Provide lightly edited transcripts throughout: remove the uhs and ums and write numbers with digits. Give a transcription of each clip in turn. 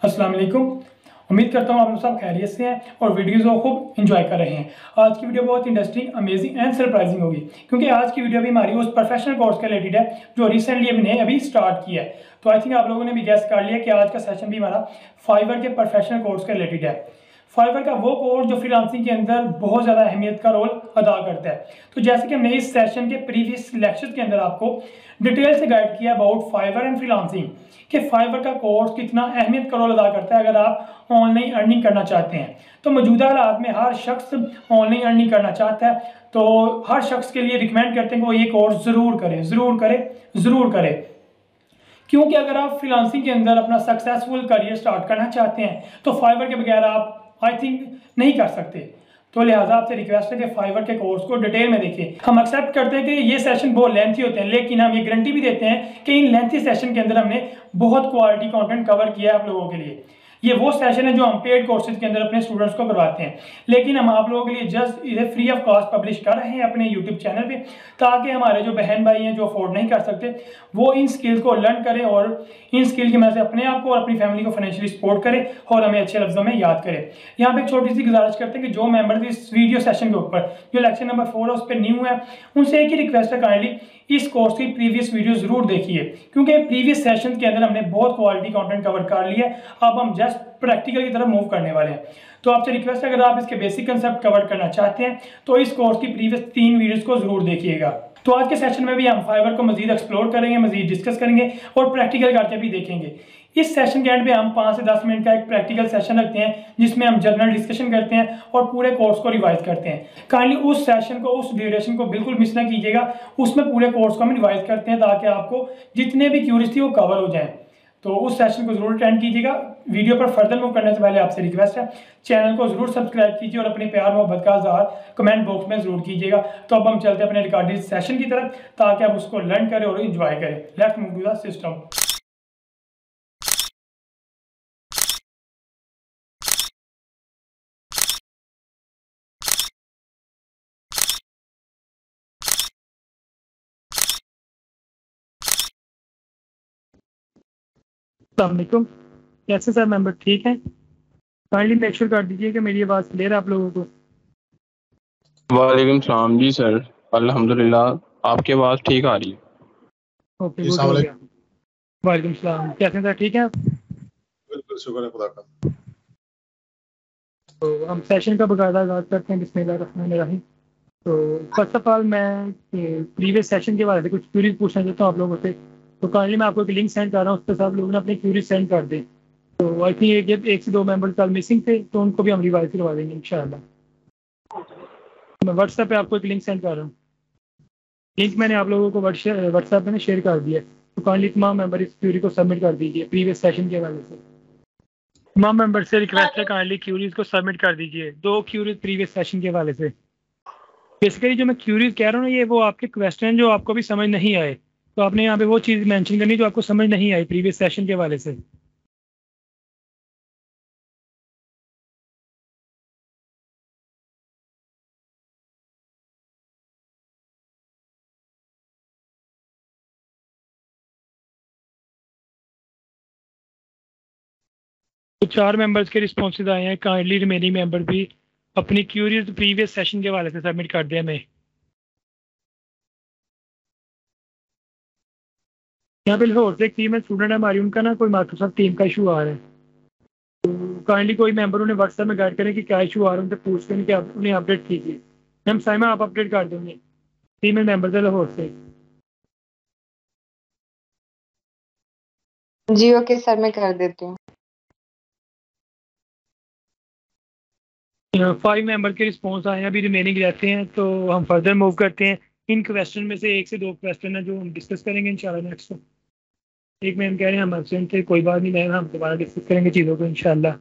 अस्सलाम वालेकुम। उम्मीद करता हूँ आप लोग सब खैरियत से हैं और वीडियोज़ को खूब इंजॉय कर रहे हैं। आज की वीडियो बहुत इंटरेस्टिंग, अमेजिंग एंड सरप्राइजिंग होगी क्योंकि आज की वीडियो भी हमारी उस प्रोफेशनल कोर्स के रिलेटेड है जो रिसेंटली अभी स्टार्ट किया है। तो आई थिंक आप लोगों ने भी गैस कर लिया कि आज का सेशन भी हमारा फाइवर के प्रोफेशनल कोर्स के रिलेटेड है। फाइवर का वो कोर्स जो फ्रीलांसिंग के अंदर बहुत ज़्यादा अहमियत का रोल अदा करता है। तो जैसे कि हमने इस सेशन के प्रीवियस लेक्चर्स के अंदर आपको डिटेल से गाइड किया अबाउट फाइवर एंड फ्रीलांसिंग कि फाइवर का कोर्स कितना अहमियत का रोल अदा करता है अगर आप ऑनलाइन अर्निंग करना चाहते हैं। तो मौजूदा हालात में हर शख्स ऑनलाइन अर्निंग करना चाहता है, तो हर शख्स के लिए रिकमेंड करते हैं कि वो ये कोर्स ज़रूर करें, ज़रूर करें, ज़रूर करें। क्योंकि अगर आप फ्रीलांसिंग के अंदर अपना सक्सेसफुल करियर स्टार्ट करना चाहते हैं तो फाइवर के बगैर आप आई थिंक नहीं कर सकते। तो लिहाजा आपसे रिक्वेस्ट है कि फाइवर के कोर्स को डिटेल में देखिए। हम एक्सेप्ट करते हैं कि ये सेशन बहुत लेंथी होते हैं, लेकिन हम ये गारंटी भी देते हैं कि इन लेंथी सेशन के अंदर हमने बहुत क्वालिटी कंटेंट कवर किया है आप लोगों के लिए। ये वो सेशन है जो हम पेड कोर्सेज के अंदर अपने स्टूडेंट्स को करवाते हैं, लेकिन हम आप लोगों के लिए जस्ट इसे फ्री ऑफ कॉस्ट पब्लिश कर रहे हैं अपने यूट्यूब चैनल पे, ताकि हमारे जो बहन भाई हैं जो अफोर्ड नहीं कर सकते वो इन स्किल्स को लर्न करें और इन स्किल की मदद से अपने आप को और अपनी फैमिली को फाइनेंशियली सपोर्ट करें और हमें अच्छे लफ्जों में याद करें। यहाँ पे एक छोटी सी गुजारिश करते हैं कि जो मेंबर इस वीडियो सेशन के ऊपर जो लेक्चर नंबर 4 है उस पर न्यू है, उनसे एक ही रिक्वेस्ट है, काइंडली इस कोर्स की प्रीवियस वीडियो जरूर देखिए क्योंकि प्रीवियस सेशन के अंदर हमने बहुत क्वालिटी कंटेंट कवर कर लिया है। अब हम जस्ट प्रैक्टिकल की तरफ मूव करने वाले हैं। तो आपसे रिक्वेस्ट है अगर आप इसके बेसिक कंसेप्ट कवर करना चाहते हैं तो इस कोर्स की प्रीवियस 3 वीडियोस को जरूर देखिएगा। तो आज के सेशन में भी हम फाइवर को मजीद एक्सप्लोर करेंगे, मजीद डिस्कस करेंगे और प्रैक्टिकल करके भी देखेंगे। इस सेशन के एंड पे हम 5 से 10 मिनट का एक प्रैक्टिकल सेशन रखते हैं जिसमें हम जनरल डिस्कशन करते हैं और पूरे कोर्स को रिवाइज करते हैं। काइंडली उस सेशन को, उस ड्यूरेशन को बिल्कुल मिस ना कीजिएगा। उसमें पूरे कोर्स को हम रिवाइज करते हैं ताकि आपको जितने भी क्यूरीज थी वो कवर हो जाए। तो उस सेशन को जरूर अटेंड कीजिएगा। वीडियो पर फर्दर मूव करने से पहले आपसे रिक्वेस्ट है चैनल को जरूर सब्सक्राइब कीजिए और अपने प्यार मोहब्बत का इज़हार कमेंट बॉक्स में जरूर कीजिएगा। तो अब हम चलते हैं अपने रिकॉर्डेड सेशन की तरफ ताकि आप उसको लर्न करें और इंजॉय करें। Let's move to the system. अस्सलामुअलैकुम। कैसे सर मेंबर ठीक हैं? काइंडली मेक श्योर कर दीजिए कि मेरी आवाज़ क्लियर है आप लोगों को। वालेकुम सलाम जी सर, अल्हम्दुलिल्लाह आपकी आवाज़ ठीक आ रही है। ओके, जी गुड अस्सलाम हो गया। वालेकुम। वालेकुम सलाम। कैसे हैं सर, ठीक हैं आप? बिल्कुल शुक्र है खुदा का। तो हम सेशन का बाकायदा आगाज़ करते हैं। बिस्मिल्लाहिर्रहमानिर्रहीम। तो फर्स्ट ऑफ ऑल मैं प्रीवियस सेशन के बारे में कुछ क्यूरीज पूछना चाहता हूँ आप लोगों से। तो काइंडली मैं आपको एक लिंक सेंड कर रहा हूँ, उस पर सब लोगों ने अपनी क्यूरीज सेंड कर दें। तो आई थिंक एक से दो मेंबर कल मिसिंग थे तो उनको भी हम रिवाइज करवा देंगे इंशाल्लाह। मैं व्हाट्सएप पे आपको एक लिंक सेंड कर रहा हूँ। लिंक मैंने आप लोगों को व्हाट्सएप में शेयर कर दिया है। तो काइंडली तमाम मेंबर इस क्यूरी को सबमिट कर दीजिए प्रीवियस सेशन के हवाले से। तमाम मेंबर से रिक्वेस्ट है काइंडली क्यूरीज को सबमिट कर दीजिए। 2 क्यूरीज प्रीवियस सेशन के हवाले से। बेसिकली जो मैं क्यूरीज कह रहा हूँ ना, ये वो आपके क्वेश्चन जो आपको भी समझ नहीं आए, तो आपने यहाँ पे वो चीज़ मेंशन करनी जो आपको समझ नहीं आई प्रीवियस सेशन के हवाले से। तो 4 मेंबर्स के रिस्पॉन्सेज आए हैं। काइंडली रिमेनिंग मेंबर भी अपनी क्यूरीज प्रीवियस सेशन के हवाले से सबमिट कर दें हमें। यहाँ पे लाहौर से एक टीम है, स्टूडेंट है हमारी, उनका ना कोई माइक्रोसॉफ्ट टीम का इशू आ रहा है। तो काइंडली कोई मेंबर उन्हें व्हाट्सएप में गाइड करें कि क्या इशू आ रहा है, उनसे पूछते हैं कि आप उन्हें अपडेट कीजिए। मैम साइमा आप अपडेट कर देंगे। फीमेल मेंबर है लाहौर से। जी ओके सर, मैं कर देती हूँ। 5 मेंबर के रिस्पॉन्स आए हैं, अभी रिमेनिंग रहते हैं। तो हम फर्दर मूव करते हैं। इन क्वेश्चन में से 1 से 2 क्वेश्चन है जो हम डिस्कस करेंगे इंशाल्लाह नेक्स्ट। एक मैम कह रहे हैं हम एब्सेंट थे, कोई बात नहीं मैम, हम दोबारा डिस्कस करेंगे चीज़ों को इंशाल्लाह।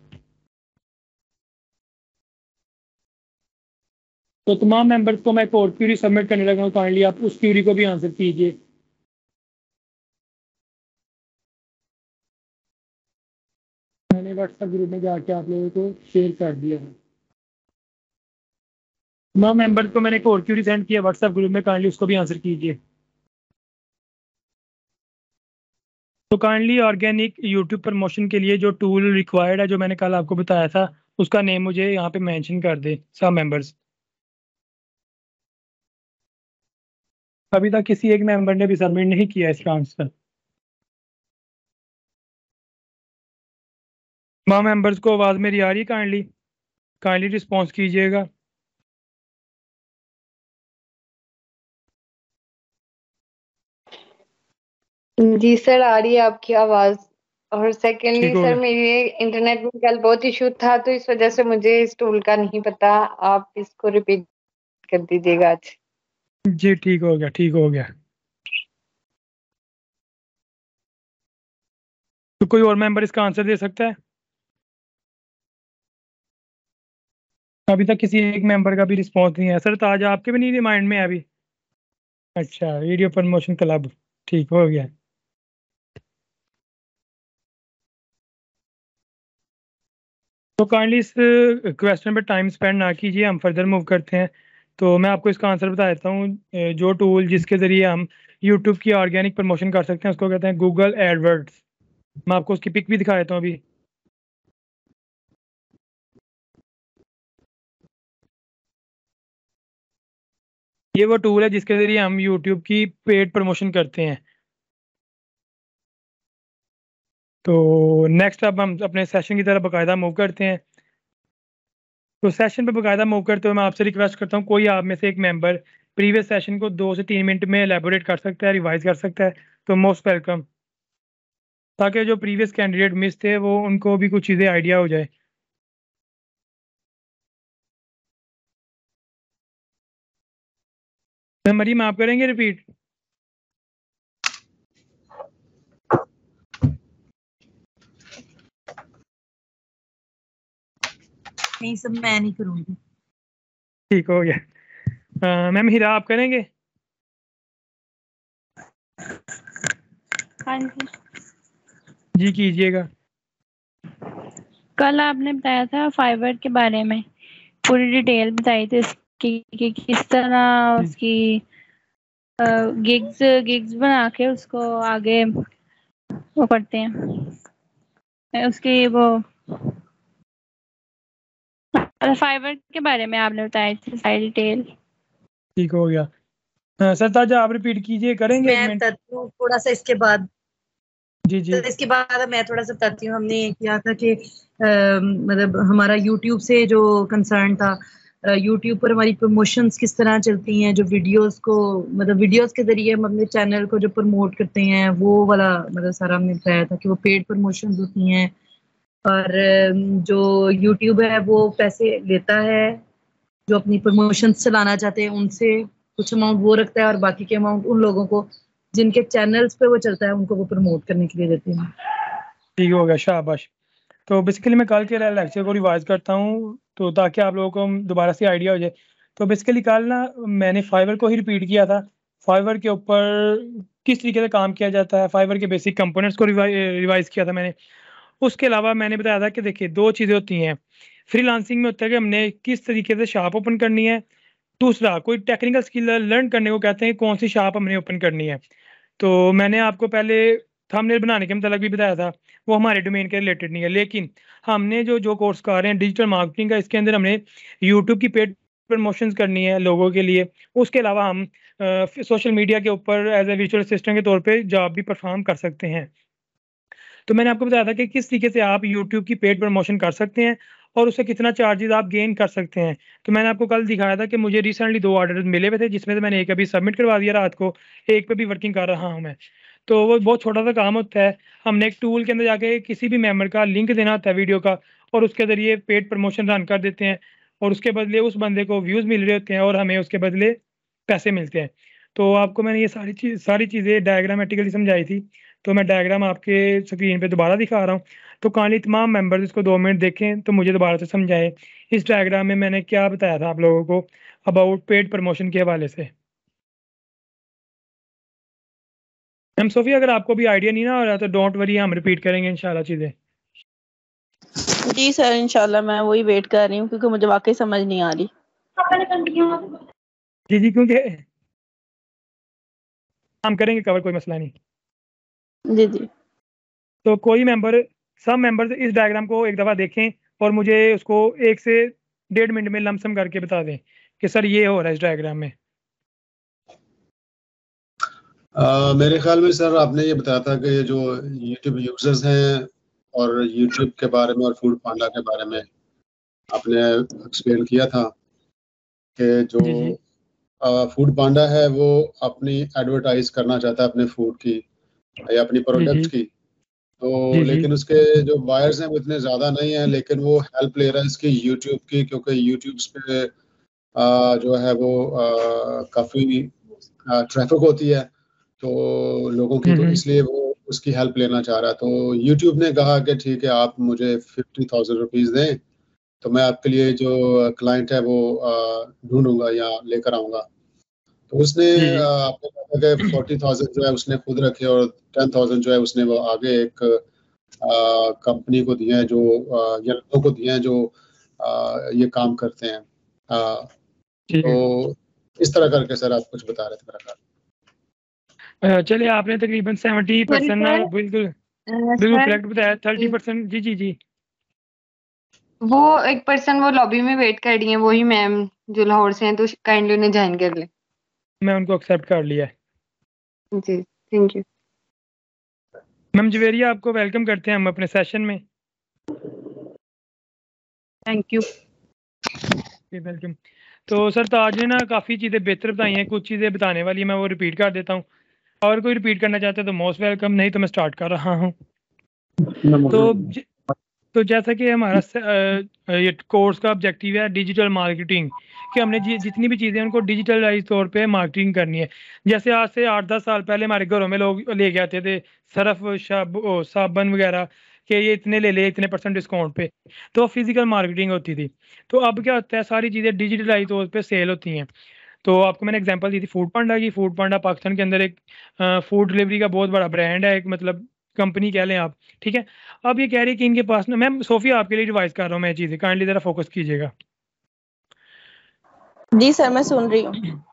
तो तमाम मेंबर्स को मैं कोड क्यूरी सबमिट करने लगा हूँ। काइंडली आप उस क्यूरी को भी आंसर कीजिए। मैंने व्हाट्सएप ग्रुप में जाके आप लोगों को शेयर कर दिया है। तमाम मेंबर्स को मैंने कोड क्यूरी सेंड किया व्हाट्सएप ग्रुप में, काइंडली उसको भी आंसर कीजिए। तो काइंडली ऑर्गेनिक यूट्यूब प्रमोशन के लिए जो टूल रिक्वायर्ड है जो मैंने कल आपको बताया था उसका नेम मुझे यहाँ पे मेंशन कर दे सब मेंबर्स। अभी तक किसी एक मेंबर ने भी सबमिट नहीं किया इसका आंसर। माँ मेंबर्स को आवाज़ मेरी आ रही है? काइंडली काइंडली रिस्पॉन्स कीजिएगा। जी सर, आ रही है आपकी आवाज। और ठीक सेकेंडली हो सर, गया। मेरे इंटरनेट में कल बहुत इशू था, तो इस वजह से मुझे इस टूल का नहीं पता। आप इसको रिपीट कर दीजिएगा आज। जी ठीक हो गया, ठीक हो गया। तो कोई और मेंबर इसका आंसर दे सकता है? अभी तक किसी एक मेंबर का भी रिस्पॉन्स नहीं है सर। ताज आपके भी नहीं माइंड में है अभी? अच्छा, वीडियो प्रमोशन क्लब, ठीक हो गया। तो काइंडली इस क्वेश्चन पे टाइम स्पेंड ना कीजिए, हम फर्दर मूव करते हैं। तो मैं आपको इसका आंसर बता देता हूँ। जो टूल जिसके ज़रिए हम यूट्यूब की ऑर्गेनिक प्रमोशन कर सकते हैं उसको कहते हैं गूगल एडवर्ड्स। मैं आपको उसकी पिक भी दिखा देता हूँ अभी। ये वो टूल है जिसके ज़रिए हम यूट्यूब की पेड प्रमोशन करते हैं। तो नेक्स्ट अब हम अपने सेशन की तरफ बाकायदा मूव करते हैं। तो सेशन पे बाकायदा मूव करते हुए मैं आपसे रिक्वेस्ट करता हूँ कोई आप में से एक मेंबर प्रीवियस सेशन को 2 से 3 मिनट में एलेबोरेट कर सकता है, रिवाइज कर सकता है, तो मोस्ट वेलकम। ताकि जो प्रीवियस कैंडिडेट मिस थे वो उनको भी कुछ चीज़ें आइडिया हो जाए। मरीम आप करेंगे रिपीट? नहीं सब मैं नहीं करूंगी। ठीक हो गया। मैम हीरा आप करेंगे? हाँ जी। जी कीजिएगा। कल आपने बताया था फाइवर के बारे में, पूरी डिटेल बताई थी इसकी कि किस तरह उसकी गिग्स गिग्स बना के उसको आगे वो करते हैं उसकी वो फाइवर के बारे में आपने बताई थी सारी डिटेल। ठीक हो गया। सर ताजा आप रिपीट कीजिए, करेंगे 1 मैं मिनट? बताती हूँ थोड़ा सा इसके बाद। जी जी। तो इसके बाद मैं थोड़ा सा बताती हूँ। हमने ये किया था कि मतलब हमारा यूट्यूब से जो कंसर्न था, यूट्यूब पर हमारी प्रमोशंस किस तरह चलती हैं, जो वीडियोस को मतलब वीडियोस के जरिए हम अपने चैनल को जो प्रमोट करते हैं वो वाला मतलब सारा हमने बताया था कि वो पेड प्रमोशंस होती हैं। और जो यूट्यूब है वो पैसे लेता है जो अपनी प्रमोशन चलाना चाहते हैं उनसे, कुछ अमाउंट वो रखता है और बाकी के अमाउंट उन लोगों को जिनके चैनल्स पे वो चलता है उनको वो प्रमोट करने के लिए देते हैं। ठीक हो गया, शाबाश। तो बेसिकली मैं कल के लेक्चर को रिवाइज करता हूँ तो ताकि आप लोगों को दोबारा से आइडिया हो जाए। तो बेसिकली कल ना मैंने फाइवर को ही रिपीट किया था। फाइवर के ऊपर किस तरीके से काम किया जाता है, फाइवर के बेसिक कंपोनेंट्स को रिवाइज किया था मैंने। उसके अलावा मैंने बताया था कि देखिए 2 चीज़ें होती हैं। फ्रीलांसिंग में होता है कि हमने किस तरीके से शॉप ओपन करनी है। दूसरा कोई टेक्निकल स्किल लर्न करने को कहते हैं कौन सी शॉप हमने ओपन करनी है। तो मैंने आपको पहले थंबनेल बनाने के मतलब भी बताया था, वो हमारे डोमेन के रिलेटेड नहीं है। लेकिन हमने जो जो कोर्स कर रहे हैं डिजिटल मार्केटिंग का, इसके अंदर हमने यूट्यूब की पेड प्रमोशंस करनी है लोगों के लिए। उसके अलावा हम सोशल मीडिया के ऊपर एज ए विजुअल असिस्टेंट के तौर पे जॉब भी परफॉर्म कर सकते हैं। तो मैंने आपको बताया था कि किस तरीके से आप यूट्यूब की पेड प्रमोशन कर सकते हैं और उससे कितना चार्जेस आप गेन कर सकते हैं। तो मैंने आपको कल दिखाया था कि मुझे रिसेंटली 2 ऑर्डर मिले हुए थे जिसमें से मैंने एक अभी सबमिट करवा दिया रात को, एक पे भी वर्किंग कर रहा हूँ मैं। तो वो बहुत छोटा सा काम होता है। हमने एक टूल के अंदर जाके किसी भी मेंबर का लिंक देना होता है वीडियो का और उसके ज़रिए पेड प्रमोशन रन कर देते हैं और उसके बदले उस बंदे को व्यूज़ मिल रहे होते हैं और हमें उसके बदले पैसे मिलते हैं। तो आपको मैंने ये सारी चीज़ें डायग्रामेटिकली समझाई थी। तो मैं डायग्राम आपके स्क्रीन पे दोबारा दिखा रहा हूँ। तो काइंडली तमाम मेंबर्स इसको 2 मिनट देखें तो मुझे दोबारा से समझाएं इस डायग्राम में मैंने क्या बताया था आप लोगों को अबाउट पेड प्रमोशन के हवाले से। मैम सोफी अगर आपको भी आइडिया नहीं ना हो रहा तो डोंट वरी, हम रिपीट करेंगे इंशाल्लाह चीज़ें। जी सर, इंशाल्लाह मैं वही वेट कर रही हूँ क्योंकि मुझे वाकई समझ नहीं आ रही। जी जी, क्योंकि हम करेंगे कवर, कोई मसला नहीं। जी जी। तो कोई मेंबर, सब मेंबर्स इस डायग्राम को एक दफ़ा देखें और मुझे उसको 1 से 1.5 मिनट में लमसम करके बता दें कि सर ये हो रहा है इस डायग्राम में। मेरे ख्याल में सर आपने ये बताया था कि जो यूट्यूब यूजर्स हैं और यूट्यूब के बारे में और फूड पांडा के बारे में आपने एक्सप्लेन किया था कि जो जी जी फूड पांडा है वो अपनी एडवर्टाइज करना चाहता है अपने फूड की या अपनी जी प्रोडक्ट जी की, तो जी जी लेकिन उसके जो बायर्स हैं वो इतने ज़्यादा नहीं हैं, लेकिन वो हेल्प ले रहा है इसकी यूट्यूब की, क्योंकि यूट्यूब पे जो है वो काफ़ी ट्रैफिक होती है तो लोगों की, तो इसलिए वो उसकी हेल्प लेना चाह रहा है। तो यूट्यूब ने कहा कि ठीक है, आप मुझे 50,000 रुपीज़ दें तो मैं आपके लिए जो क्लाइंट है वो ढूंढूंगा या लेकर आऊँगा। तो उसने जी जी आपने कहा कि 40,000 जो है उसने खुद रखे और 10,000 जो है उसने वो आगे एक कंपनी को दिए हैं जो या लोगों को दिए हैं जो ये काम करते हैं। ठीक है। तो इस तरह करके सर आप कुछ बता रहे थे मेरा ख्याल। चलिए, आपने तकरीबन 70% ना सर बिल्कुल बिल्कुल सर करेक्ट बताया। 30%। जी जी जी वो एक पर्सन वो लॉबी में वेट कर रही है, वही मैम जो लाहौर से हैं, तो काइंडली उन्हें ज्वाइन कर ले। मैं उनको एक्सेप्ट कर लिया है। जी थैंक यू। मैम जवेरिया, आपको वेलकम करते हैं हम अपने सेशन में। Thank you. वेलकम। तो सर ताज ने ना काफ़ी चीज़ें बेहतर बताई हैं, कुछ चीज़ें बताने वाली मैं वो रिपीट कर देता हूँ, और कोई रिपीट करना चाहता है तो मोस्ट वेलकम, नहीं तो मैं स्टार्ट कर रहा हूँ। तो जैसा कि हमारा ये कोर्स का ऑब्जेक्टिव है डिजिटल मार्केटिंग, कि हमने जितनी भी चीज़ें उनको डिजिटलाइज तौर पे मार्केटिंग करनी है। जैसे आज से 8-10 साल पहले हमारे घरों में लोग ले के आते थे सर्फ साबुन वगैरह कि ये इतने ले ले, इतने % डिस्काउंट पे, तो फिजिकल मार्केटिंग होती थी। तो अब क्या होता है, सारी चीज़ें डिजिटलाइज तौर पे सेल होती हैं। तो आपको मैंने एग्जांपल दी थी फूड पांडा की। फूड पांडा पाकिस्तान के अंदर एक फूड डिलीवरी का बहुत बड़ा ब्रांड है, एक मतलब कंपनी कह लें आप, ठीक है। अब ये कह रही है कि इनके पास ना, मैम सोफिया आपके लिए रिवाइज कर रहा हूँ मैं चीज़ें, काइंडली ज़रा फोकस कीजिएगा। जी सर, मैं सुन रही हूँ।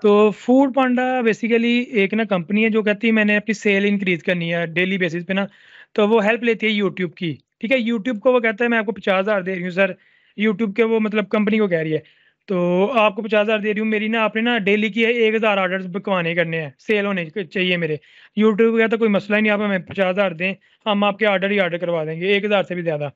तो फूड पांडा बेसिकली एक ना कंपनी है जो कहती है मैंने अपनी सेल इंक्रीज करनी है डेली बेसिस पे ना, तो वो हेल्प लेती है यूट्यूब की, ठीक है। यूट्यूब को वो कहता है मैं आपको 50,000 दे रही हूँ सर, यूट्यूब के वो मतलब कंपनी को कह रही है, तो आपको 50,000 दे रही हूँ, मेरी ना आपने ना डेली की 1,000 ऑर्डर बिकवाने करने हैं, सेल होने चाहिए मेरे। यूट्यूब कहता कोई मसला ही नहीं, आप हमें 50,000 दें, हम आपके ऑर्डर ही ऑर्डर करवा देंगे 1,000 से भी ज़्यादा।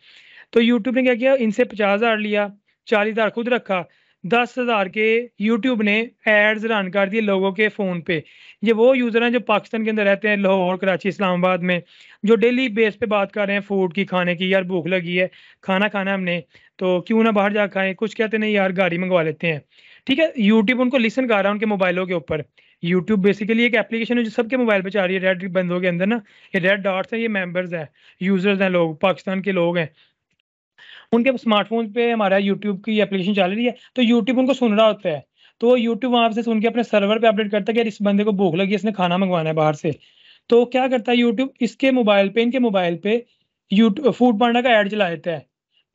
तो यूट्यूब ने क्या किया, इनसे 50,000 लिया, 40,000 खुद रखा, 10,000 के यूट्यूब ने एड्स रन कर दिए लोगों के फ़ोन पे। ये वो यूज़र हैं जो पाकिस्तान के अंदर रहते हैं, लाहौर, कराची, इस्लामाबाद में, जो डेली बेस पे बात कर रहे हैं फूड की, खाने की, यार भूख लगी है, खाना खाना है हमने, तो क्यों ना बाहर जा खाएं, कुछ कहते नहीं यार गाड़ी मंगवा लेते हैं, ठीक है। यूट्यूब उनको लिसन कर रहा है उनके मोबाइलों के ऊपर। यूट्यूब बेसिकली एक एप्लीकेशन है जो सबके मोबाइल पे चल रही है, रेड बंदों के अंदर ना, ये रेड डॉट्स हैं, ये मेंबर्स हैं, यूजर्स हैं, लोग पाकिस्तान के लोग हैं, उनके स्मार्टफोन पे हमारा यूट्यूब की एप्लीकेशन चल रही है, तो यूट्यूब उनको सुन रहा होता है, तो यूट्यूब वहां से सुन के अपने सर्वर पे अपडेट करता है कि यार इस बंदे को भूख लगी है, इसने खाना मंगवाना है बाहर से। तो क्या करता है यूट्यूब, इसके मोबाइल पे, इनके मोबाइल पे यूट्यूब फूड पांडा का ऐड चला देता है।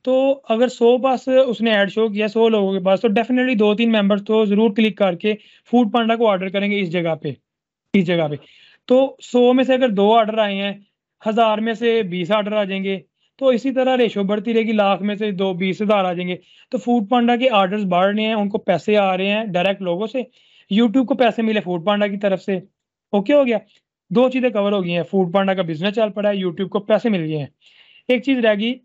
तो अगर 100 पास उसने ऐड शो किया 100 लोगों के पास, तो डेफिनेटली 2-3 मेंबर्स तो जरूर क्लिक करके फूड पांडा को ऑर्डर करेंगे इस जगह पे, इस जगह पे। तो 100 में से अगर 2 ऑर्डर आए हैं, 1000 में से 20 ऑर्डर आ जाएंगे, तो इसी तरह रेशो बढ़ती रहेगी, लाख में से 20,000 आ जाएंगे। तो फूड पांडा के ऑर्डर्स बढ़ रहे हैं, उनको पैसे आ रहे हैं डायरेक्ट लोगों से, यूट्यूब को पैसे मिले फूड पांडा की तरफ से। ओके हो गया, 2 चीजें कवर हो गई हैं, फूड पांडा का बिजनेस चल पड़ा है, यूट्यूब को पैसे मिल गए हैं। एक चीज रह गई,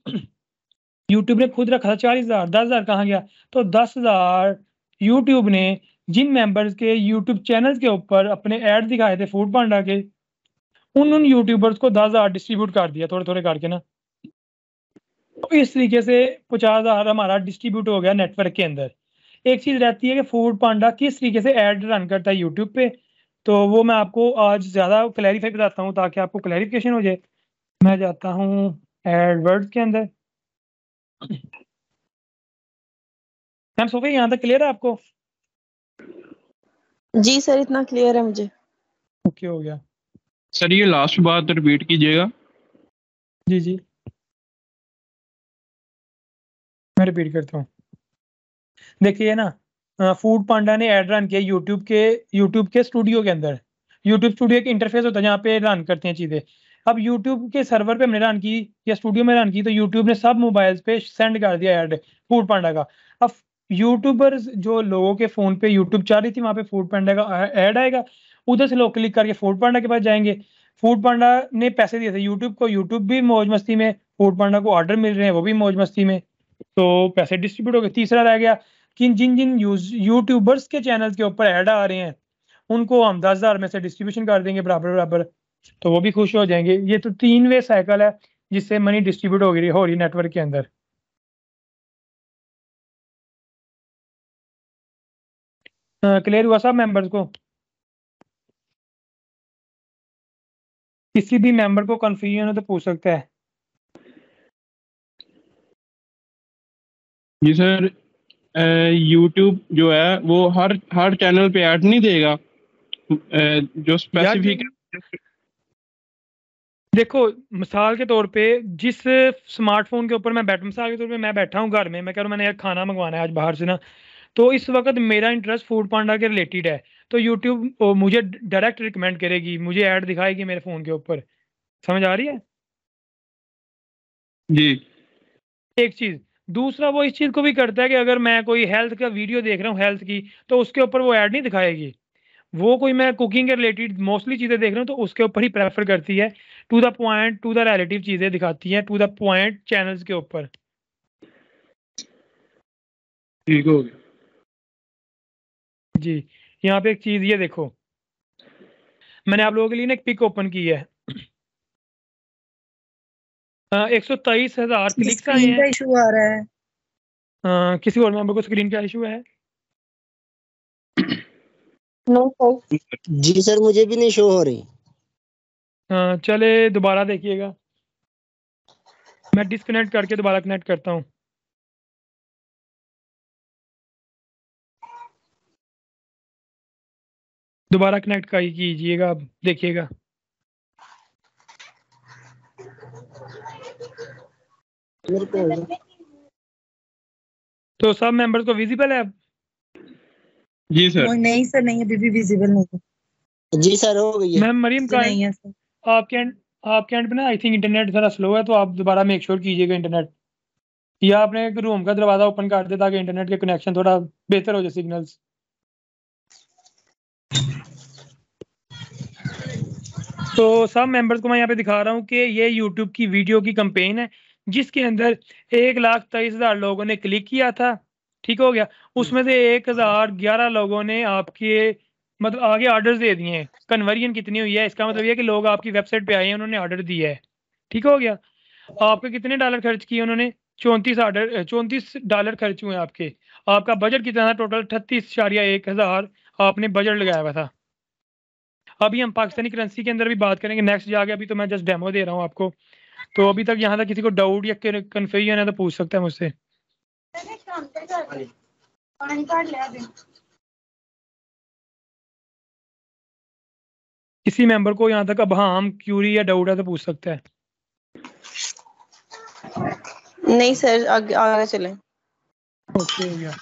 यूट्यूब ने खुद रखा था 40,000, 10,000 कहाँ गया, तो 10,000 यूट्यूब ने जिन मेंबर्स के यूट्यूब चैनल्स के ऊपर अपने ऐड दिखाए थे फूड पांडा के, उन यूट्यूबर्स को 10,000 डिस्ट्रीब्यूट कर दिया थोड़े थोड़े करके ना। तो इस तरीके से 50,000 हमारा डिस्ट्रीब्यूट हो गया नेटवर्क के अंदर। एक चीज रहती है कि फूड पांडा किस तरीके से ऐड रन करता है यूट्यूब पे, तो वो मैं आपको आज ज्यादा क्लैरिफाई बताता हूँ ताकि आपको क्लैरिफिकेशन हो जाए। मैं जाता हूँ एडवर्ड्स के अंदर। मैम सोफिया यहाँ तक क्लियर है आपको? जी सर, इतना क्लियर है मुझे। ओके हो गया। सर ये लास्ट बात रिपीट कीजिएगा। जी जी मैं रिपीट करता हूँ। देखिए ना, फूड पांडा ने ऐड रन किया यूट्यूब के स्टूडियो के अंदर। यूट्यूब स्टूडियो एक इंटरफेस होता है जहाँ पे रन करते हैं चीज़ें। अब यूट्यूब के सर्वर पे हमने रन की या स्टूडियो में रन की, तो यूट्यूब ने सब मोबाइल्स पे सेंड कर दिया ऐड फूड पांडा का। अब यूट्यूबर्स जो लोगों के फ़ोन पे यूट्यूब चल रही थी, वहाँ पे फूड पांडा का ऐड आएगा, उधर से लोग क्लिक करके फूड पांडा के पास जाएंगे। फूड पांडा ने पैसे दिए थे यूट्यूब को, यूट्यूब भी मौज मस्ती में, फूड पांडा को ऑर्डर मिल रहे हैं, वो भी मौज मस्ती में, तो पैसे डिस्ट्रीब्यूट हो गए। तीसरा रह गया कि जिन जिन यूट्यूबर्स के चैनल के ऊपर ऐड आ रहे हैं उनको हम 10,000 में से डिस्ट्रीब्यूशन कर देंगे बराबर बराबर, तो वो भी खुश हो जाएंगे। ये तो 3 वे साइकिल है जिससे मनी डिस्ट्रीब्यूट हो रही नेटवर्क के अंदर। क्लियर हुआ सब मेंबर्स को? किसी भी मेंबर को कंफ्यूजन हो तो पूछ सकता है। जी सर, यूट्यूब जो है वो हर चैनल पे ऐड नहीं देगा, जो स्पेसिफिक। देखो मिसाल के तौर पे जिस स्मार्टफोन के ऊपर मिसाल के तौर पे मैं बैठा हूँ घर में, मैं कह रहा हूँ मैंने यार खाना मंगवाना है आज बाहर से ना, तो इस वक्त मेरा इंटरेस्ट फूड पांडा के रिलेटेड है, तो यूट्यूब मुझे डायरेक्ट रिकमेंड करेगी, मुझे ऐड दिखाएगी मेरे फ़ोन के ऊपर। समझ आ रही है? जी। एक चीज़। दूसरा वो इस चीज़ को भी करता है कि अगर मैं कोई हेल्थ का वीडियो देख रहा हूँ हेल्थ की, तो उसके ऊपर वो ऐड नहीं दिखाएगी। वो कोई मैं कुकिंग के रिलेटेड मोस्टली चीज़ें देख रहा हूँ तो उसके ऊपर ही प्रेफर करती है, to the point to the relative चीज़ें दिखाती है, टू द पॉइंट चैनल्स के ऊपर। ठीक हो गया जी। यहाँ पे एक चीज़ ये देखो, मैंने आप लोगों के लिए ना एक पिक ओपन की है। 123,000 क्लिक्स आए स्क्रीन का हैं। इशू आ रहा है। किसी और मेंबर को स्क्रीन का इशू है? जी सर, मुझे भी नहीं शो हो रही। चले दोबारा देखिएगा, मैं डिस्कनेक्ट करके दोबारा कनेक्ट करता हूँ। दोबारा कनेक्ट कीजिएगा, आप देखिएगा। तो सब मेंबर्स को विजिबल है? जी सर। नहीं सर, नहीं, अभी भी विजिबल नहीं है। जी सर, हो गई है। मैम मरीम का नहीं है सर। आपके एंड पे ना आई थिंक इंटरनेट थोड़ा स्लो है, तो आप दोबारा मेक श्योर कीजिएगा इंटरनेट, या आपने एक रूम का दरवाज़ा ओपन कर दे ताकि इंटरनेट के कनेक्शन थोड़ा बेहतर हो जाए, सिग्नल्स। तो सब मेंबर्स को मैं यहाँ पे दिखा रहा हूँ कि ये यूट्यूब की वीडियो की कंपेन है जिसके अंदर 1,23,000 लोगों ने क्लिक किया था, ठीक हो गया। उसमें से 1,011 लोगों ने आपके मतलब आगे ऑर्डर्स दे दिए हैं। कन्वर्जन कितनी हुई है, इसका मतलब ये कि लोग आपकी वेबसाइट पे आए हैं, उन्होंने ऑर्डर दिया है, ठीक हो गया। आपके कितने डॉलर खर्च किए उन्होंने? 34 डॉलर खर्च हुए आपके। आपका बजट कितना था? टोटल 38,1 हज़ार आपने बजट लगाया हुआ था। अभी हम पाकिस्तानी करेंसी के अंदर भी बात करेंगे नेक्स्ट जाके, अभी तो मैं जस्ट डेमो दे रहा हूँ आपको। तो अभी तक यहाँ तक किसी को डाउट या कन्फ्यूजन है तो पूछ सकता है मुझसे। किसी मेंबर को यहाँ तक अब हाँ क्यूरी या डाउट है तो पूछ सकता है। नहीं सर, आगे चलें। ओके हो गया।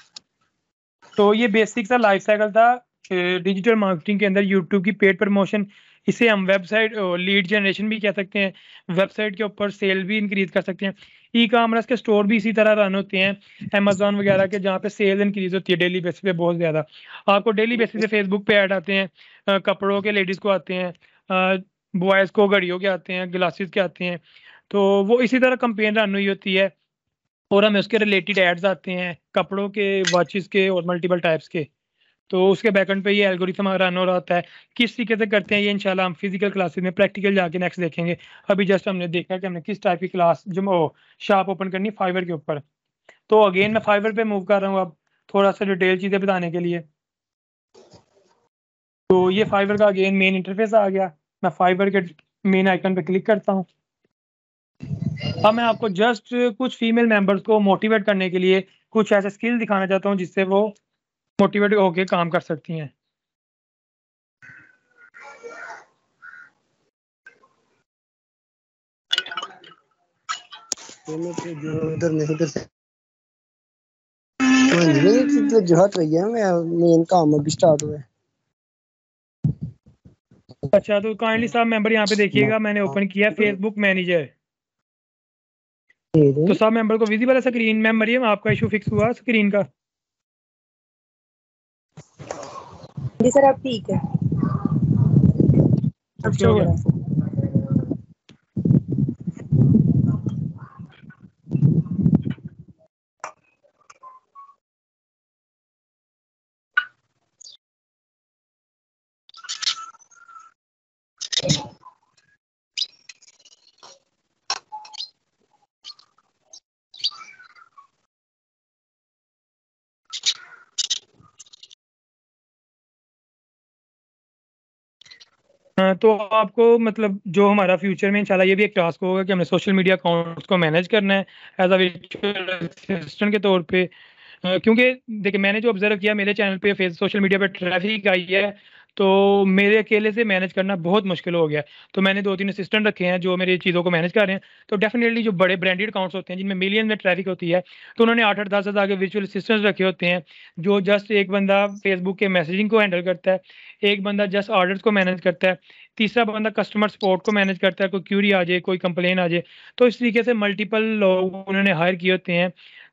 तो ये बेसिक सा लाइफ साइकिल था डिजिटल मार्केटिंग के अंदर यूट्यूब की पेड प्रमोशन। इसे हम वेबसाइट लीड जनरेशन भी कह सकते हैं, वेबसाइट के ऊपर सेल भी इंक्रीज कर सकते हैं। ई कॉमर्स के स्टोर भी इसी तरह रन होते हैं अमेजोन वगैरह के, जहाँ पे सेल इंक्रीज होती है डेली बेसिस पे बहुत ज़्यादा। आपको डेली बेसिस पे फेसबुक पे ऐड आते हैं, कपड़ों के लेडीज़ को आते हैं, बॉयज़ को घड़ियों के आते हैं, ग्लासेस के आते हैं, तो वो इसी तरह कंपेन रन हुई होती है और हमें उसके रिलेटेड एड्स आते हैं कपड़ों के, वॉचेस के और मल्टीपल टाइप्स के। तो उसके बैकएंड पे ये एल्गोरिथम रन हो रहा होता है। किस तरीके से करते हैं ये इंशाल्लाह हम फिजिकल क्लासेस में प्रैक्टिकल जाके नेक्स्ट देखेंगे। अभी जस्ट हमने देखा कि हमने किस टाइप की क्लास जो शॉप ओपन करनी है फाइवर के ऊपर। तो अगेन मैं फाइवर पे मूव कर रहा हूँ अब थोड़ा सा डिटेल चीज़ें बताने के लिए। तो ये फाइवर का अगेन मेन इंटरफेस आ गया। मैं फाइवर के मेन आइकन पे क्लिक करता हूँ। अब मैं आपको जस्ट कुछ फीमेल मेंबर्स को मोटिवेट करने के लिए कुछ ऐसे स्किल दिखाना चाहता हूँ जिससे वो मोटिवेट होकर काम कर सकती हैं। उधर नहीं कर सकते जो हट रही है, मैं मेन काम अभी स्टार्ट हुआ है। अच्छा, तो काइंडली साहब मेंबर यहाँ पे देखिएगा, मैंने ओपन किया फेसबुक मैनेजर। तो सब मेंबर को विजिबल है स्क्रीन में? मरियम, आपका इशू फिक्स हुआ स्क्रीन का? जी सर, अब ठीक है, अब ओके, शो हो हो गया। रहा है। तो आपको मतलब जो हमारा फ्यूचर में इंशाल्लाह ये भी एक टास्क होगा कि हमने सोशल मीडिया अकाउंट्स को मैनेज करना है एज अ वर्चुअल असिस्टेंट के तौर पे। क्योंकि देखिए, मैंने जो ऑब्जर्व किया, मेरे चैनल पे सोशल मीडिया पे ट्रैफिक आई है, तो मेरे अकेले से मैनेज करना बहुत मुश्किल हो गया। तो मैंने 2-3 असिस्टेंट रखे हैं जो मेरी चीज़ों को मैनेज कर रहे हैं। तो डेफिनेटली जो बड़े ब्रांडेड अकाउंट्स होते हैं जिनमें मिलियन में ट्रैफिक होती है, तो उन्होंने 8-8 10 आगे वर्चुअल असिस्टेंट्स रखे होते हैं, जो जस्ट एक बंदा फेसबुक के मैसेजिंग को हैंडल करता है, एक बंदा जस्ट ऑर्डर्स को मैनेज करता है, तीसरा बंदा कस्टमर सपोर्ट को मैनेज करता है, कोई क्यूरी आ जाए, कोई कंप्लेन आ जाए। तो इस तरीके से मल्टीपल लोग उन्होंने हायर किए होते हैं।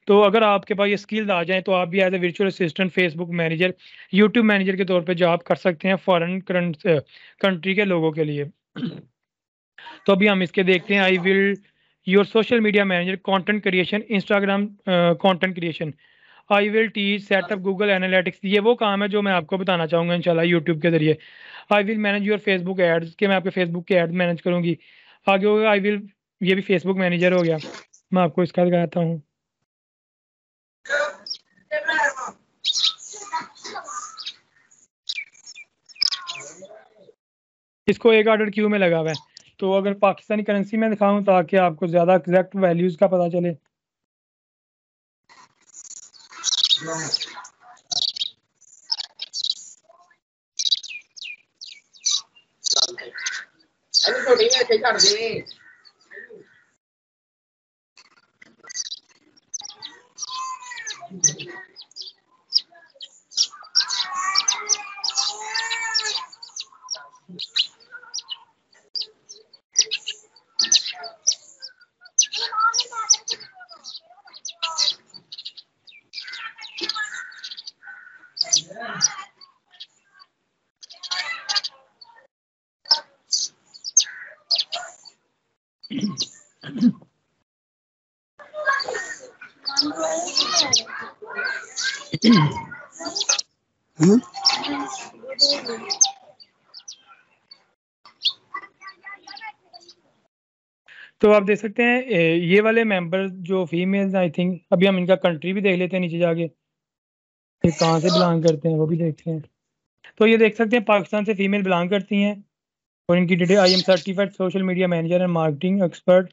तो अगर आपके पास ये स्किल्स आ जाएं तो आप भी as a virtual assistant, Facebook manager, YouTube manager के तौर पे जॉब कर सकते हैं फॉरेन कंट्री के लोगों के लिए। तो अभी हम इसके देखते हैं। I will your social media manager, content creation, Instagram content creation. I will teach setup Google analytics. ये वो काम है जो मैं आपको बताना चाहूँगा इंशाल्लाह यूट्यूब के जरिए। I will manage your Facebook ads, कि मैं आपके फेसबुक के एड्स मैनेज करूँगी। आगे होगा आई विल, ये भी फेसबुक मैनेजर हो गया। मैं आपको इसका दिखाता हूँ। इसको एक ऑर्डर क्यू में लगा हुआ है। तो अगर पाकिस्तानी करेंसी में दिखाऊं ताकि आपको ज़्यादा एग्जैक्ट वैल्यूज़ का पता चले। तो आप देख सकते हैं ये वाले मेंबर जो फीमेल्स, आई थिंक अभी हम इनका कंट्री भी देख लेते हैं नीचे जाके, ये कहाँ से बिलोंग करते हैं वो भी देखते हैं। तो ये देख सकते हैं पाकिस्तान से फीमेल बिलोंग करती हैं और इनकी detail, I am certified social media manager and marketing expert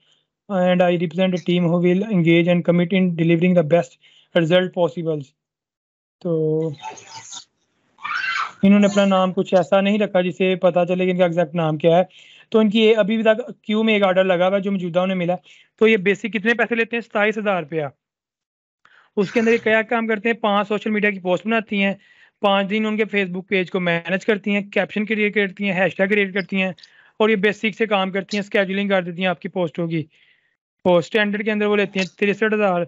and I represent a team who will engage and commit in delivering the best result possible. तो इन्होंने अपना नाम कुछ ऐसा नहीं रखा जिससे पता चले कि इनका एग्जैक्ट नाम क्या है। तो इनकी अभी भी तक क्यू में एक ऑर्डर लगा हुआ है जो मौजूदा उन्हें मिला। तो ये बेसिक कितने पैसे लेते हैं? 27,000 रुपया। उसके अंदर ये क्या काम करते हैं? 5 सोशल मीडिया की पोस्ट बनाती हैं, 5 दिन उनके फेसबुक पेज को मैनेज करती हैं, कैप्शन क्रिएट करती हैं, हैशटैग क्रिएट करती हैं, और ये बेसिक से काम करती हैं, स्केजुलिंग कर देती हैं आपकी पोस्टों की। और स्टैंडर्ड के अंदर वो लेती हैं 63,000,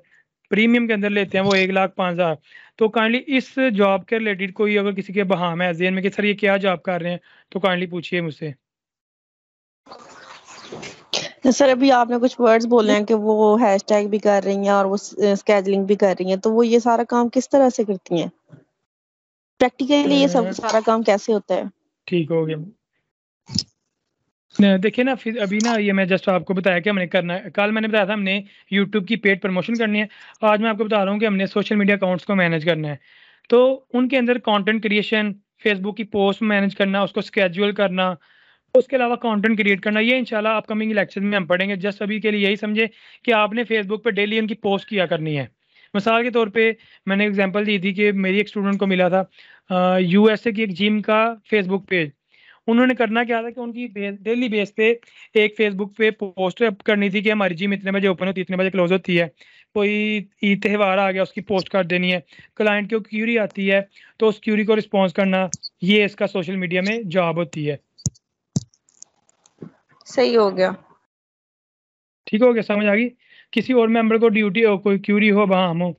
प्रीमियम के अंदर लेते हैं वो 1,05,000। तो काइंडली इस जॉब के रिलेटेड कोई अगर किसी के बहाम है जेन में कि सर ये क्या जॉब कर रहे हैं, तो काइंडली पूछिए मुझसे। सर अभी आपने कुछ वर्ड्स बोले हैं कि वो हैशटैग भी कर रही हैं और वो स्केजुलिंग भी कर रही हैं, तो वो ये सारा काम किस तरह से करती हैं? प्रैक्टिकली ये सब सारा काम कैसे होता है? ठीक हो गया। देखिए ना, फिर अभी ना ये मैं जस्ट आपको बताया कि हमने करना है। कल मैंने बताया था हमने यूट्यूब की पेड प्रमोशन करनी है। आज मैं आपको बता रहा हूँ कि हमने सोशल मीडिया अकाउंट्स को मैनेज करना है। तो उनके अंदर कंटेंट क्रिएशन, फेसबुक की पोस्ट मैनेज करना, उसको स्केड्यूल करना, उसके अलावा कंटेंट क्रिएट करना, ये इंशाल्लाह अपकमिंग लेक्चर में हम पढ़ेंगे। जस्ट अभी के लिए यही समझे कि आपने फेसबुक पे डेली उनकी पोस्ट किया करनी है। मिसाल के तौर पे मैंने एग्जांपल दी थी कि मेरी एक स्टूडेंट को मिला था यूएसए की एक जिम का फेसबुक पेज। उन्होंने करना क्या था कि उनकी डेली बेस पे एक फेसबुक पे पोस्ट अप करनी थी कि हमारी जिम इतने बजे ओपन होती है, इतने बजे क्लोज होती है। कोई ईद त्यौहार आ गया, उसकी पोस्ट कर देनी है। क्लाइंट की क्यूरी आती है तो उस क्यूरी को रिस्पॉन्स करना, ये इसका सोशल मीडिया में जॉब होती है। सही हो गया। ठीक हो गया, समझ आ गई। किसी और मेंबर को ड्यूटी हो, कोई क्यूरी हो, वहाँ हम हो।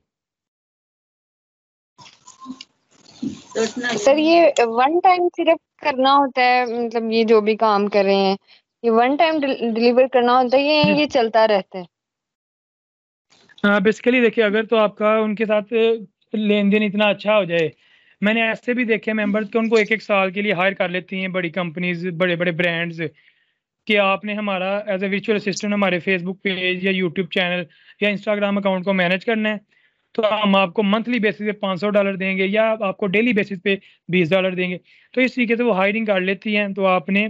सर ये वन टाइम सिर्फ करना होता है, मतलब ये जो भी काम कर रहे हैं ये वन टाइम डिलीवर करना होता है, ये चलता रहता है? बेसिकली देखिए, अगर तो आपका उनके साथ लेन देन इतना अच्छा हो जाए, मैंने ऐसे भी देखे मेंबर्स के उनको 1-1 साल के लिए हायर कर लेती हैं बड़ी कंपनीज, बड़े बड़े ब्रांड्स, कि आपने हमारा एज ए वर्चुअल असिस्टेंट हमारे फेसबुक पेज या यूट्यूब चैनल या इंस्टाग्राम अकाउंट को मैनेज करना है, तो हम आपको मंथली बेसिस पे $500 देंगे या आपको डेली बेसिस पे $20 देंगे। तो इस तरीके से वो हायरिंग कर लेती हैं। तो आपने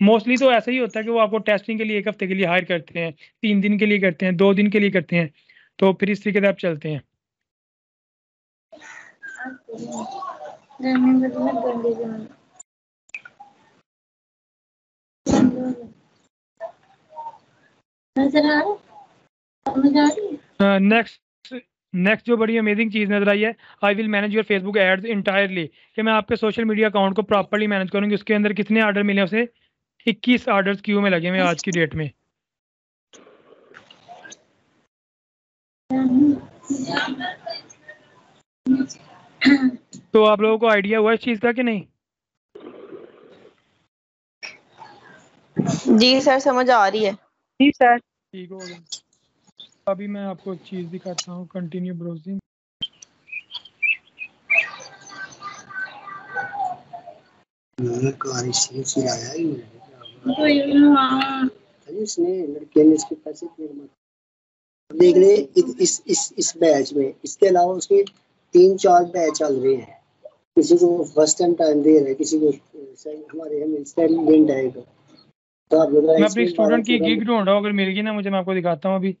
मोस्टली तो ऐसा ही होता है कि वो आपको टेस्टिंग के लिए 1 हफ्ते के लिए हायर करते हैं, 3 दिन के लिए करते हैं, 2 दिन के लिए करते हैं। तो फिर इस तरीके से आप चलते हैं। नेक्स्ट जो बड़ी अमेजिंग चीज़ नजर आई है, I will manage your Facebook ads entirely, कि मैं आपके सोशल मीडिया अकाउंट को प्रॉपर्ली मैनेज करूंगी। उसके अंदर कितने ऑर्डर मिले, उसे 21 ऑर्डर्स क्यू में लगे हुए आज की डेट में। तो आप लोगों को आइडिया हुआ इस चीज़ का कि नहीं? जी सर, समझ आ रही है। जी सर। ठीक हो गया। अभी मैं आपको एक चीज़ दिखाता हूँ, कंटिन्यू ब्राउजिंग। इसने लड़के ने इसके पैसे देख ले इस बैच में, इसके अलावा उसके 3-4 बैच चल रहे हैं। किसी को फर्स्ट टाइम दे रहे हैं, किसी को हमारे हम इंस्टेंट लिंक आएगा। तो आप मैं अपनी स्टूडेंट की गिग ढूंढ रहा हूँ, अगर मिल गई ना मुझे, मैं आपको दिखाता हूँ अभी,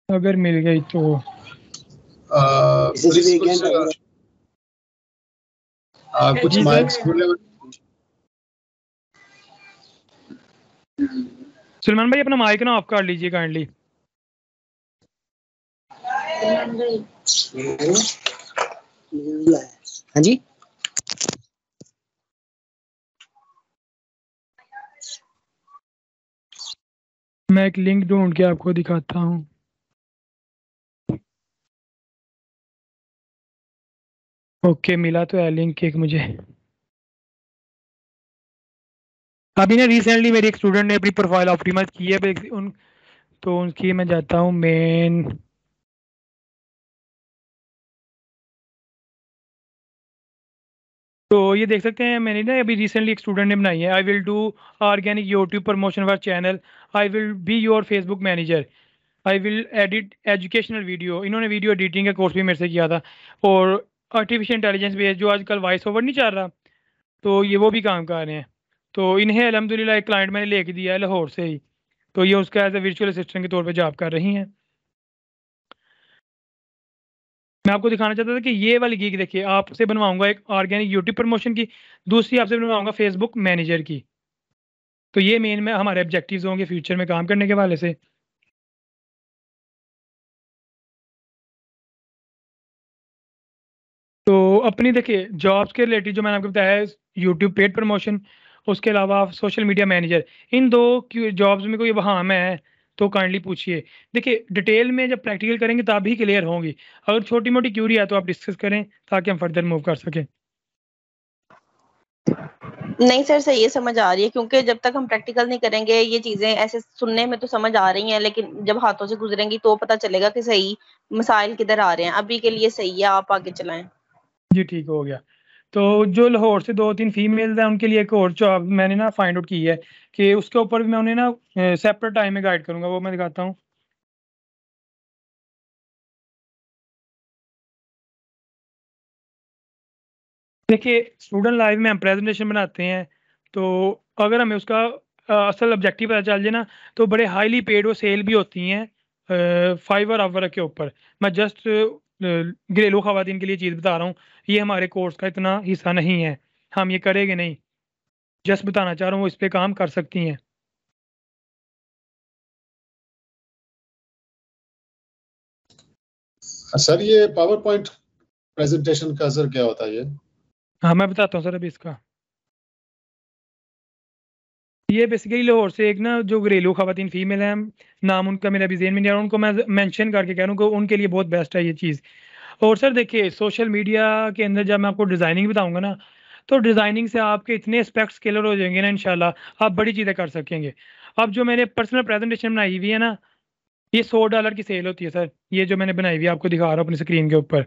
अगर मिल गई तो। कुछ माइक्स खुले। सलमान भाई अपना माइक ना ऑफ कर लीजिए काइंडली। हाँ जी, मैं एक लिंक ढूंढ के आपको दिखाता हूँ। ओके, मिला तो है लिंक एक मुझे। अभी ना रिसेंटली मेरी एक स्टूडेंट ने अपनी प्रोफाइल ऑप्टिमाइज की है तो उनकी मैं जाता हूँ मेन। तो ये देख सकते हैं, मैंने ना अभी रिसेंटली एक स्टूडेंट ने बनाई है, I will do organic YouTube promotion for channel, I will be your Facebook manager, I will edit educational video. इन्होंने वीडियो एडिटिंग का कोर्स भी मेरे से किया था, और आर्टिफिशियल इंटेलिजेंस भी है, जो आजकल वॉइस ओवर नहीं चल रहा, तो ये वो भी काम कर रहे हैं। तो इन्हें अल्हम्दुलिल्लाह एक क्लाइंट मैंने लेके दिया है लाहौर से ही, तो ये उसका एज ए वर्चुअल असिस्टेंट के तौर पे जॉब कर रही हैं। मैं आपको दिखाना चाहता था कि ये वाली गिग देखिए, आपसे बनवाऊंगा एक ऑर्गेनिक यूट्यूब प्रमोशन की, दूसरी आपसे बनवाऊंगा फेसबुक मैनेजर की। तो ये मेन में हमारे ऑब्जेक्टिव्स होंगे फ्यूचर में काम करने के वाले से। तो अपनी देखिए जॉब्स के रिलेटेड जो मैंने आपको बताया है, यूट्यूब पेड प्रमोशन, उसके अलावा सोशल मीडिया मैनेजर, इन दो जॉब्स में कोई वहाँ है तो काइंडली पूछिए। देखिए डिटेल में जब प्रैक्टिकल करेंगे तब ही क्लियर होंगी। अगर छोटी मोटी क्यूरी है तो आप डिस्कस करें ताकि हम फर्दर मूव कर सकें। नहीं सर, सही है, समझ आ रही है, क्योंकि जब तक हम प्रैक्टिकल नहीं करेंगे ये चीजें ऐसे सुनने में तो समझ आ रही हैं, लेकिन जब हाथों से गुजरेंगी तो पता चलेगा कि सही मसाइल किधर आ रहे हैं। अभी के लिए सही है, आप आगे चलाएं। जी ठीक हो गया। तो जो लाहौर से 2-3 फीमेल्स हैं उनके लिए एक और जॉब मैंने ना फाइंड आउट की है, कि उसके ऊपर भी मैं उन्हें ना सेपरेट टाइम में गाइड करूंगा, वो मैं दिखाता हूँ। देखिए स्टूडेंट लाइफ में हम प्रेजेंटेशन बनाते हैं, तो अगर हमें उसका असल ऑब्जेक्टिव पता चल जाए ना, तो बड़े हाईली पेड वो सेल भी होती हैं फाइवर आवर के ऊपर। मैं जस्ट घरेलू खवातीन के लिए चीज़ बता रहा हूँ, ये हमारे कोर्स का इतना हिस्सा नहीं है, हम ये करेंगे नहीं, जस्ट बताना चाह रहा हूँ वो इस पर काम कर सकती हैं। सर ये पावर पॉइंट प्रेजेंटेशन का सर क्या होता है ये? हाँ मैं बताता हूँ सर अभी इसका। ये बेसिकली लाहौर से एक ना जो घरेलू खवातीन फीमेल हैं, नाम उनका मेरा अभी ज़हन में नहीं आ रहा, उनको मैं मेंशन करके कह रहा हूँ कि उनके लिए बहुत बेस्ट है ये चीज़। और सर देखिए, सोशल मीडिया के अंदर जब मैं आपको डिज़ाइनिंग बताऊंगा ना, तो डिज़ाइनिंग से आपके इतने एस्पेक्ट्स क्लियर हो जाएंगे ना, इंशाल्लाह आप बड़ी चीज़ें कर सकेंगे। अब जो मैंने पर्सनल प्रेजेंटेशन बनाई हुई है ना, ये $100 की सेल होती है सर। ये जो मैंने बनाई हुई है आपको दिखा रहा हूँ अपनी स्क्रीन के ऊपर,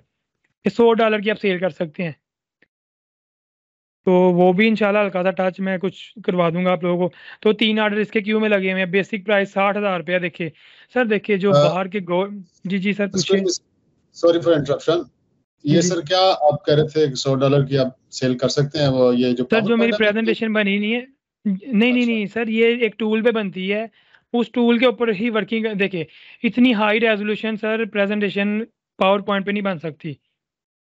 ये $100 की आप सेल कर सकते हैं। तो वो भी इंशाल्लाह हल्का सा टच मैं कुछ करवा दूंगा आप लोगों को। तो 3 ऑर्डर इसके क्यू में लगे हुए हैं। बेसिक प्राइस 60,000 रुपया। देखिए सर, देखिए जो बाहर के जी जी सर पूछिए। Sorry for interruption. ये जी सर क्या आप कह रहे थे $100 की आप सेल कर सकते हैं, वो ये जो सर, पावर जो मेरी पॉइंट है? प्रेजेंटेशन बनी नहीं है, नहीं नहीं अच्छा, नहीं सर, ये एक टूल पे बनती है, उस टूल के ऊपर ही वर्किंग। देखिए इतनी high resolution sir presentation power point पे नहीं बन सकती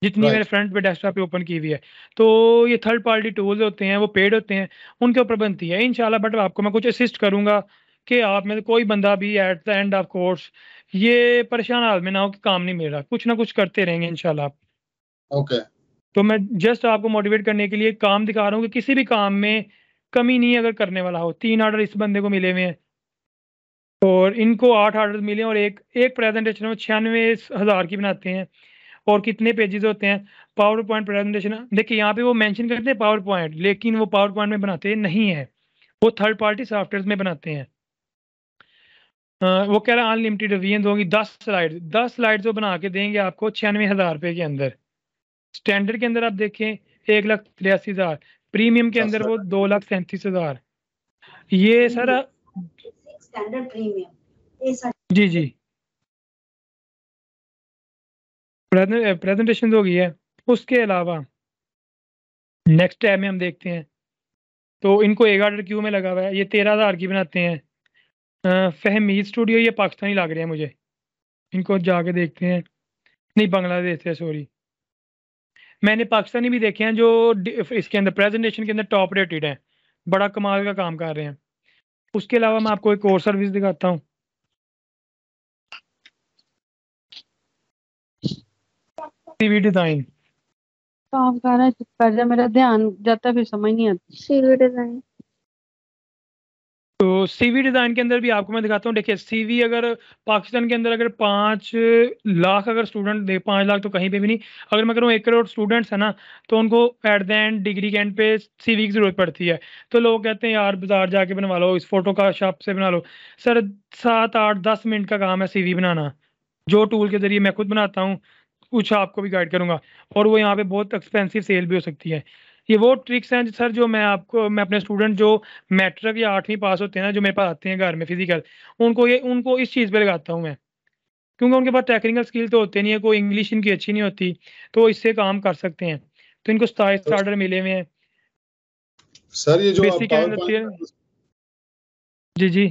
जितनी मेरे राइट। फ्रंट पे डेस्कटॉप पे ओपन की हुई है। तो ये थर्ड पार्टी टूल्स होते हैं, वो पेड होते हैं, उनके ऊपर बनती है इंशाल्लाह। बट आपको मैं कुछ असिस्ट करूंगा कि आप में से कोई बंदा भी at the end of course ये परेशान हाल में ना हो कि काम नहीं मिल रहा, कुछ ना कुछ करते रहेंगे इंशाल्लाह। ओके। तो मैं जस्ट आपको मोटिवेट करने के लिए काम दिखा रहा हूँ कि किसी भी काम में कमी नहीं है अगर करने वाला हो। 3 ऑर्डर इस बंदे को मिले हुए हैं और इनको 8 ऑर्डर मिले हैं, और एक एक प्रेजेंटेशन में 96,000 की बनाते हैं। और कितने पेजेस होते हैं पावर पॉइंट प्रेजेंटेशन? देखिए यहाँ पे वो मेंशन करते हैं पावर पॉइंट, लेकिन वो पावर पॉइंट में बनाते नहीं है, वो थर्ड पार्टी सॉफ्टवेयर में बनाते हैं। वो कह रहा है अनलिमिटेड रिवीजन होगी, 10 स्लाइड वो बना के देंगे आपको 96,000 रुपये के अंदर। स्टैंडर्ड के अंदर आप देखें 1,83,000, प्रीमियम के अंदर अच्छा, वो 2,37,000। ये सर स्टैंडर्ड प्रीमियम जी जी प्रेजेंटेशन हो गई है। उसके अलावा नेक्स्ट टैब में हम देखते हैं, तो इनको 1 ऑर्डर क्यू में लगा हुआ है, ये 13,000 की बनाते हैं। फहमीद स्टूडियो, ये पाकिस्तानी लग रहे हैं मुझे, इनको जाके देखते हैं। नहीं, बांग्लादेश से, सॉरी। मैंने पाकिस्तानी भी देखे हैं जो इसके अंदर प्रेजेंटेशन के अंदर टॉप रेटेड हैं, बड़ा कमाल का काम कर रहे हैं। उसके अलावा मैं आपको एक और सर्विस दिखाता हूँ, सीवी डिज़ाइन। काम कर रहा है, चुप कर जा, मेरा ध्यान जाता है फिर समझ नहीं आती। सीवी डिजाइन तो सीवी डिज़ाइन के अंदर भी आपको मैं दिखाता हूँ। देखिए सीवी अगर पाकिस्तान के अंदर अगर 5 लाख अगर स्टूडेंट दे, 5 लाख तो कहीं पे भी नहीं, अगर मैं करूँ 1 करोड़ स्टूडेंट्स है ना, तो उनको एट द एंड डिग्री के एंड पे सीवी की ज़रूरत पड़ती है। तो लोग कहते हैं यार बाजार जाके बनवा लो, इस फोटो का शॉप से बना लो। सर 7 8 10 मिनट का काम है सीवी बनाना, जो टूल के जरिए मैं खुद बनाता हूँ, कुछ आपको भी गाइड करूंगा। और वो यहाँ पे बहुत एक्सपेंसिव सेल भी हो सकती है। ये वो ट्रिक्स हैं सर जो मैं अपने स्टूडेंट जो मैट्रिक या 8वीं पास होते हैं ना, जो मेरे पास आते हैं घर में फिजिकल, उनको इस चीज़ पे लगाता हूँ मैं, क्योंकि उनके पास टेक्निकल स्किल तो होते नहीं है, कोई इंग्लिश इनकी अच्छी नहीं होती, तो इससे काम कर सकते हैं। तो इनको 27 ऑर्डर मिले हुए हैं। सर ये जो आप बेसिक पावर एंड पॉइंट जी जी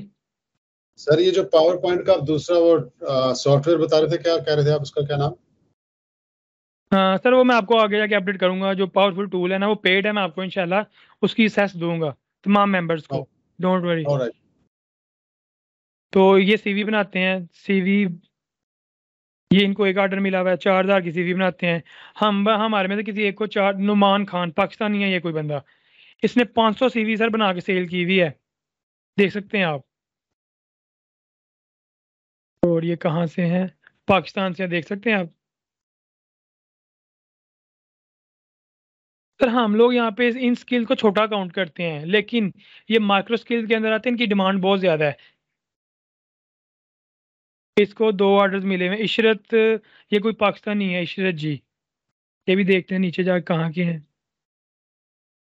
सर ये जो पावर पॉइंट का आप दूसरा वो सॉफ्टवेयर बता रहे थे, क्या कह रहे थे आप, उसका क्या नाम? हाँ सर, वो मैं आपको आगे जाके अपडेट करूंगा। जो पावरफुल टूल है ना, वो पेड है, मैं आपको इंशाल्लाह उसकी सेस दूंगा तमाम मेंबर्स को, डोंट वरी। ऑलराइट। तो ये सीवी बनाते हैं, सीवी ये इनको 1 ऑर्डर मिला हुआ है, 4,000 की सीवी बनाते हैं। हमारे में से किसी एक को चार, नुमान खान पाकिस्तानी है ये कोई बंदा, इसने 500 सीवी सर बना के सेल की हुई है, देख सकते हैं आप। और ये कहाँ से हैं? पाकिस्तान से, देख सकते हैं आप। सर हम लोग यहाँ पे इन स्किल को छोटा काउंट करते हैं, लेकिन ये माइक्रो स्किल के अंदर आते हैं, इनकी डिमांड बहुत ज़्यादा है। इसको 2 ऑर्डर्स मिले हुए हैं। इशरत, ये कोई पाकिस्तानी है, इशरत जी, ये भी देखते हैं नीचे जाके कहाँ के हैं।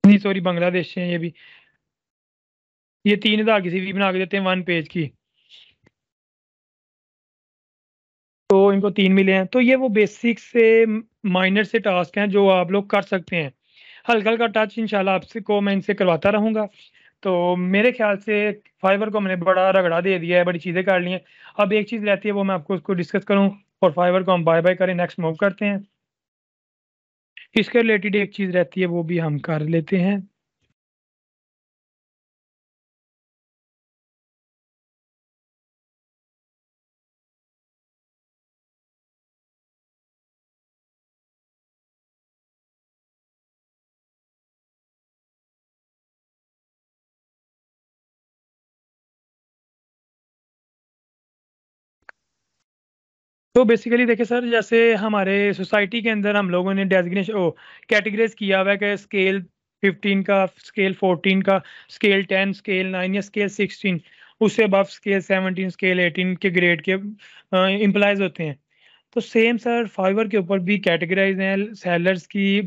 नहीं सॉरी, बांग्लादेश से हैं ये भी। ये 3,000 की सीवी बना के देते हैं 1 पेज की, तो इनको 3 मिले हैं। तो ये वो बेसिक से माइनर से टास्क हैं जो आप लोग कर सकते हैं। हल्का हल्का टच इंशाल्लाह आपसे को मैं इनसे करवाता रहूँगा। तो मेरे ख्याल से फाइबर को मैंने बड़ा रगड़ा दे दिया है, बड़ी चीज़ें कर ली हैं। अब एक चीज़ रहती है, वो मैं आपको उसको डिस्कस करूँ और फाइबर को हम बाय बाय करें, नेक्स्ट मूव करते हैं। इसके रिलेटेड एक चीज़ रहती है, वो भी हम कर लेते हैं। तो बेसिकली देखिए सर, जैसे हमारे सोसाइटी के अंदर हम लोगों ने डेजिग्नेशन कैटेगराइज किया हुआ है कि स्केल 15 का, स्केल 14 का, स्केल 10, स्केल 9 या स्केल 16, उससे अबव स्केल 17, स्केल 18 के ग्रेड के एम्प्लॉयज होते हैं। तो सेम सर फाइवर के ऊपर भी कैटेगराइज हैं सेलर्स की,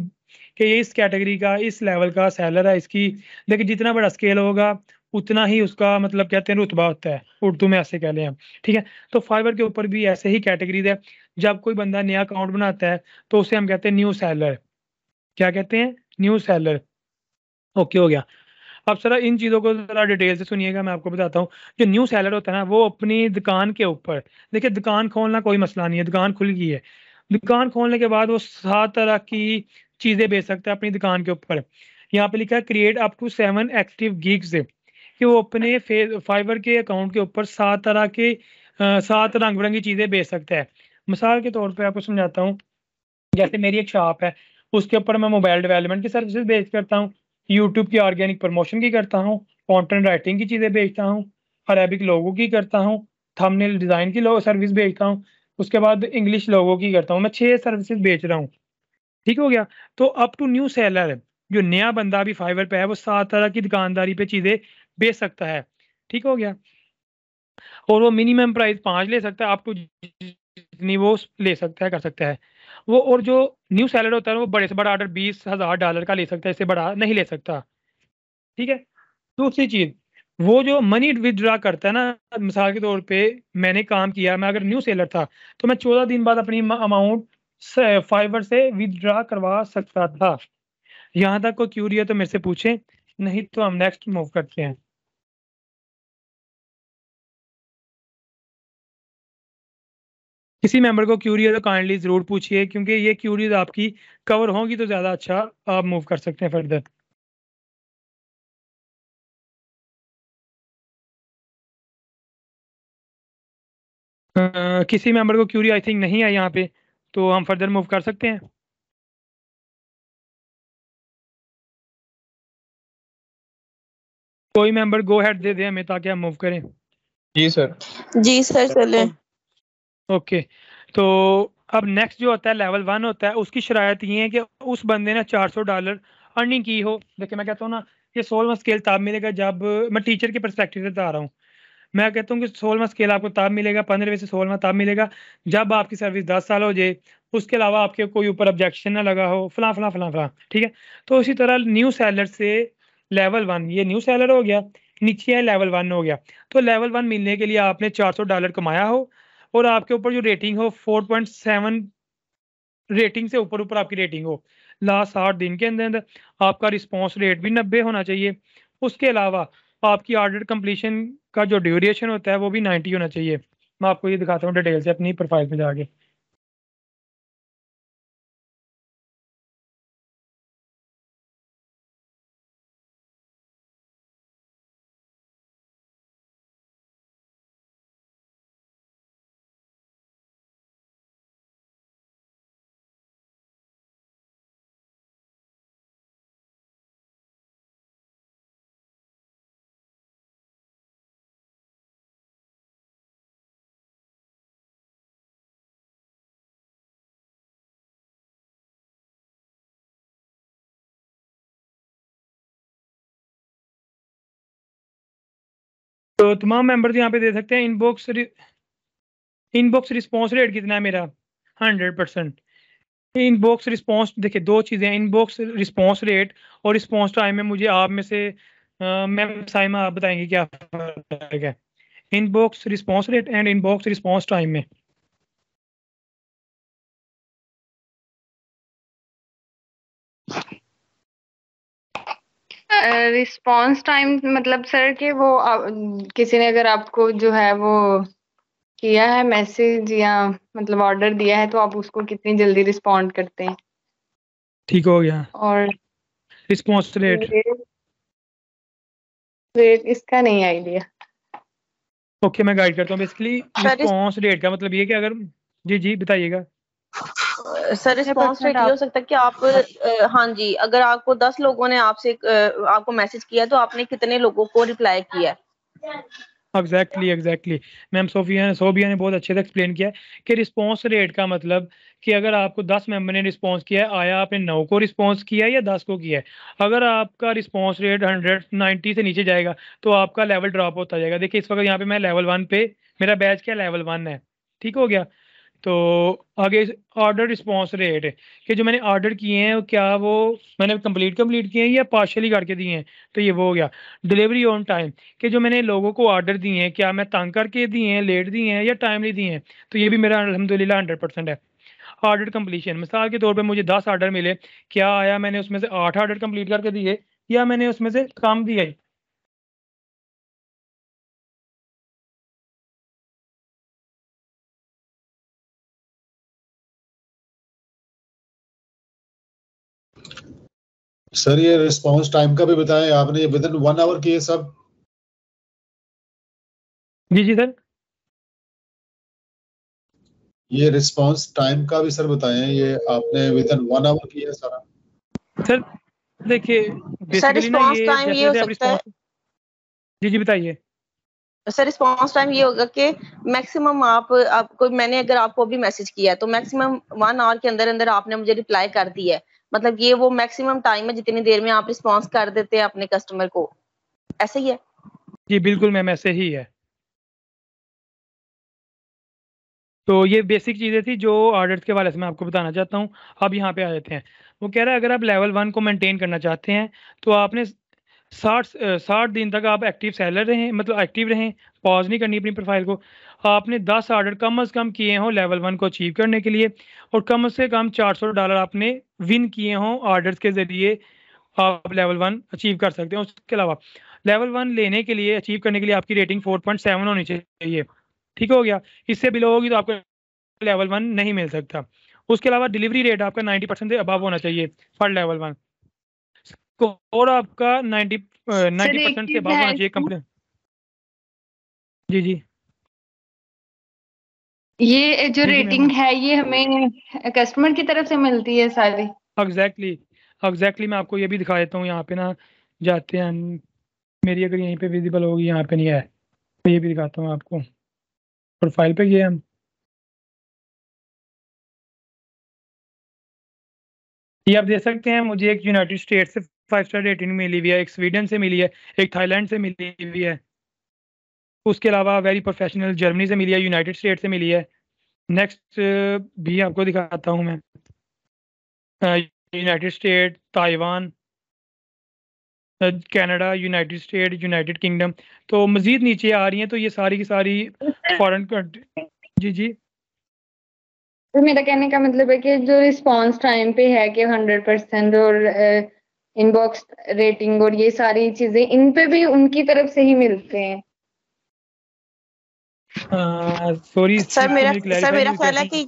कि ये इस कैटेगरी का, इस लेवल का सेलर है इसकी। लेकिन जितना बड़ा स्केल होगा उतना ही उसका मतलब कहते हैं रुतबा होता है, उर्दू में ऐसे कह लें हम, ठीक है। तो फाइवर के ऊपर भी ऐसे ही कैटेगरीज है। जब कोई बंदा नया अकाउंट बनाता है तो उसे हम कहते हैं न्यू सेलर। क्या कहते हैं? New seller. ओके हो गया। अब सर इन चीज़ों को ज़रा डिटेल से सुनिएगा, मैं आपको बताता हूँ। जो न्यू सेलर होता है ना, वो अपनी दुकान के ऊपर, देखिए दुकान खोलना कोई मसला नहीं है, दुकान खुल गई है। दुकान खोलने के बाद वो 7 तरह की चीज़ें बेच सकता है अपनी दुकान के ऊपर। यहाँ पे लिखा है create up to 7 active gigs, कि वो अपने फाइवर के अकाउंट के ऊपर 7 तरह के 7 रंग बिरंगी चीज़ें बेच सकता है। मिसाल के तौर पर आपको समझाता हूँ। जैसे मेरी एक शॉप है, उसके ऊपर मैं मोबाइल डेवलपमेंट की सर्विसेज बेच करता हूँ, यूट्यूब की ऑर्गेनिक प्रमोशन की करता हूँ, कंटेंट राइटिंग की चीज़ें बेचता हूँ, अरेबिक लोगों की करता हूँ, थंबनेल डिज़ाइन की सर्विस बेचता हूँ, उसके बाद इंग्लिश लोगों की करता हूँ। मैं 6 सर्विसेज बेच रहा हूँ, ठीक हो गया। तो अप टू न्यू सेलर, जो नया बंदा अभी फाइवर पे है, वो 7 तरह की दुकानदारी पे चीज़ें बेच सकता है, ठीक हो गया। और वो मिनिमम प्राइस 5 ले सकता है, अप टू जितनी वो ले सकता है कर सकता है वो। और जो न्यू सेलर होता है वो बड़े से बड़ा ऑर्डर $20,000 का ले सकता है, इससे बड़ा नहीं ले सकता, ठीक है। दूसरी चीज, वो जो मनी विदड्रा करता है ना, मिसाल के तौर पे मैंने काम किया, मैं अगर न्यू सेलर था तो मैं 14 दिन बाद अपनी अमाउंट फाइवर से विदड्रा करवा सकता था। यहाँ तक कोई क्यूरी है तो मेरे से पूछें, नहीं तो हम नेक्स्ट मूव करते हैं। किसी मेंबर को क्यूरी है तो काइंडली जरूर पूछिए, क्योंकि ये क्यूरीज आपकी कवर होंगी तो ज़्यादा अच्छा आप मूव कर सकते हैं फर्दर। किसी मेंबर को क्यूरी आई थिंक नहीं है यहाँ पे, तो हम फर्दर मूव कर सकते हैं। कोई मेंबर गो हेड दे दे हमें ताकि हम मूव करें। जी सर। जी सर चले। ओके, तो अब नेक्स्ट जो होता है लेवल 1 होता है, उसकी शरायत ये है कि उस बंदे ने $400 अर्निंग की हो। देखिए मैं कहता हूँ ना, ये 16वां स्केल तब मिलेगा जब, मैं टीचर के परस्पेक्टिव से बता रहा हूँ, मैं कहता हूँ कि 16वां स्केल आपको तब मिलेगा, 15वें से 16वां तब मिलेगा जब आपकी सर्विस 10 साल हो जाए, उसके अलावा आपके कोई ऊपर ऑब्जेक्शन ना लगा हो, फला फला फला फला, ठीक है। तो इसी तरह न्यू सेलर से लेवल 1, ये न्यू सेलर हो गया, नीचे है लेवल 1 हो गया। तो लेवल 1 मिलने के लिए आपने $400 कमाया हो और आपके ऊपर जो रेटिंग हो 4.7 रेटिंग से ऊपर ऊपर आपकी रेटिंग हो, लास्ट 60 दिन के अंदर अंदर आपका रिस्पॉन्स रेट भी 90 होना चाहिए। उसके अलावा आपकी ऑर्डर कंप्लीशन का जो ड्यूरेशन होता है वो भी 90 होना चाहिए। मैं आपको ये दिखाता हूँ डिटेल से अपनी प्रोफाइल पे जाके। तो तमाम मेंबर्स यहाँ पे दे सकते हैं। इनबॉक्स रिस्पॉन्स रेट कितना है मेरा? 100%। इनबॉक्स रिस्पॉन्स, देखिए दो चीज़ें हैं, इनबॉक्स रिस्पॉन्स रेट और रिस्पॉन्स टाइम में। मुझे आप में से मैम साइमा आप बताएंगे क्या फर्क है inbox response rate and inbox response time में? रिस्पॉन्स टाइम मतलब सर कि वो किसी ने अगर आपको जो है वो किया है मैसेज या मतलब ऑर्डर दिया है तो आप उसको कितनी जल्दी रिस्पॉन्ड करते हैं। ठीक हो गया। और रिस्पॉन्स रेट रेट इसका नहीं आइडिया। ओके मैं गाइड करता हूँ। बेसिकली रिस्पॉन्स रेट का मतलब ये कि अगर, जी जी बताइएगा। सर रिस्पॉन्स रेट ये हो सकता है कि आप हाँ जी, अगर आपको 10 लोगों ने आपसे आपको मैसेज किया तो आपने कितने लोगों को रिप्लाई किया? एग्जैक्टली मैम सोबिया ने बहुत अच्छे से एक्सप्लेन किया है कि रिस्पॉन्स रेट का मतलब कि अगर आपको 10 मेंबर ने रिस्पॉन्स किया है, आया आपने 9 को रिस्पॉन्स किया है या 10 को किया है। अगर आपका रिस्पॉन्स रेट 190 से नीचे जाएगा तो आपका लेवल ड्रॉप होता जाएगा। देखिए इस वक्त यहाँ पे मैं लेवल 1 पे, मेरा बैच क्या लेवल 1 है, ठीक हो गया। तो आगे ऑर्डर रिस्पॉन्स रेट कि जो मैंने ऑर्डर किए हैं क्या वो मैंने कंप्लीट किए हैं या पार्शली करके दिए हैं, तो ये वो हो गया। डिलीवरी ऑन टाइम कि जो मैंने लोगों को ऑर्डर दिए हैं क्या मैं तंग करके दिए हैं, लेट दिए हैं या टाइमली दिए हैं, तो ये भी मेरा अल्हम्दुलिल्लाह 100% है। ऑर्डर कंप्लीशन मिसाल के तौर पे मुझे 10 ऑर्डर मिले, क्या आया मैंने उसमें से 8 ऑर्डर कंप्लीट करके दिए या मैंने उसमें से कम दिए। सर ये रिस्पांस टाइम का भी बताएं आपने, ये विद इन 1 आवर किए सब? जी सर, ये रिस्पांस टाइम का भी सर बताएं, ये आपने विद इन 1 आवर किया सारा? सर देखिए सर बेसिकली ना रिस्पॉन्स ये टाइम ये जैसे हो जैसे आप सकता है, रिस्पॉन्स, जी बताइए। सर रिस्पॉन्स टाइम ये होगा कि मैक्सिमम आपको मैंने अगर आपको भी मैसेज किया है तो मैक्सिमम 1 आवर के अंदर अंदर आपने मुझे रिप्लाई कर दिया है, मतलब ये वो मैक्सिमम टाइम है जितनी देर में आप रिस्पॉन्स कर देते हैं अपने कस्टमर को, ऐसे ही है? जी बिल्कुल मैम ऐसे ही है। तो ये बेसिक चीज़ें थी जो ऑर्डर्स के वाले से मैं आपको बताना चाहता हूँ। अब यहाँ पे आ जाते हैं। वो कह रहा है अगर आप लेवल 1 को मेंटेन करना चाहते हैं तो आपने 60 दिन तक आप एक्टिव सेलर रहें, मतलब एक्टिव रहें, पॉज नहीं करनी अपनी प्रोफाइल को। आपने 10 ऑर्डर कम से कम किए हों लेवल 1 को अचीव करने के लिए, और कम से कम $400 आपने विन किए हों ऑर्डर्स के ज़रिए, आप लेवल 1 अचीव कर सकते हैं। उसके अलावा लेवल 1 लेने के लिए, अचीव करने के लिए आपकी रेटिंग 4.7 होनी चाहिए, ठीक हो गया। इससे बिलो होगी तो आपको लेवल 1 नहीं मिल सकता। उसके अलावा डिलीवरी रेट आपका 90% से अबव होना चाहिए फॉर लेवल 1। स्कोर आपका 90% से अबव होना चाहिए कंपनी। जी जी, ये जो जी मैम, रेटिंग है ये हमें कस्टमर की तरफ से मिलती है सारी? एग्जैक्टली मैं आपको ये भी दिखा देता हूँ। यहाँ पे ना जाते हैं, मेरी अगर यहीं पे विजिबल होगी, यहाँ पे नहीं है, तो ये भी दिखाता हूँ आपको। प्रोफाइल पे गए हम, ये आप देख सकते हैं मुझे एक यूनाइटेड स्टेट से 5 स्टार रेटिंग मिली हुई है, एक स्वीडन से मिली है, एक थाईलैंड से मिली हुई है। उसके अलावा वेरी प्रोफेशनल जर्मनी से मिली है, यूनाइटेड स्टेट से मिली है। नेक्स्ट भी आपको दिखाता हूँ मैं, United state, Taiwan, Canada, United state, United kingdom. तो मज़ीद नीचे आ रही हैं, तो ये सारी की सारी फॉरेन कंट्री। जी जी, तो मेरा कहने का मतलब है कि जो रिस्पांस टाइम पे है कि 100% और इनबॉक्स रेटिंग और ये सारी चीजें इन पे भी उनकी तरफ से ही मिलते हैं। सॉरी सर मेरा ख्याल है कि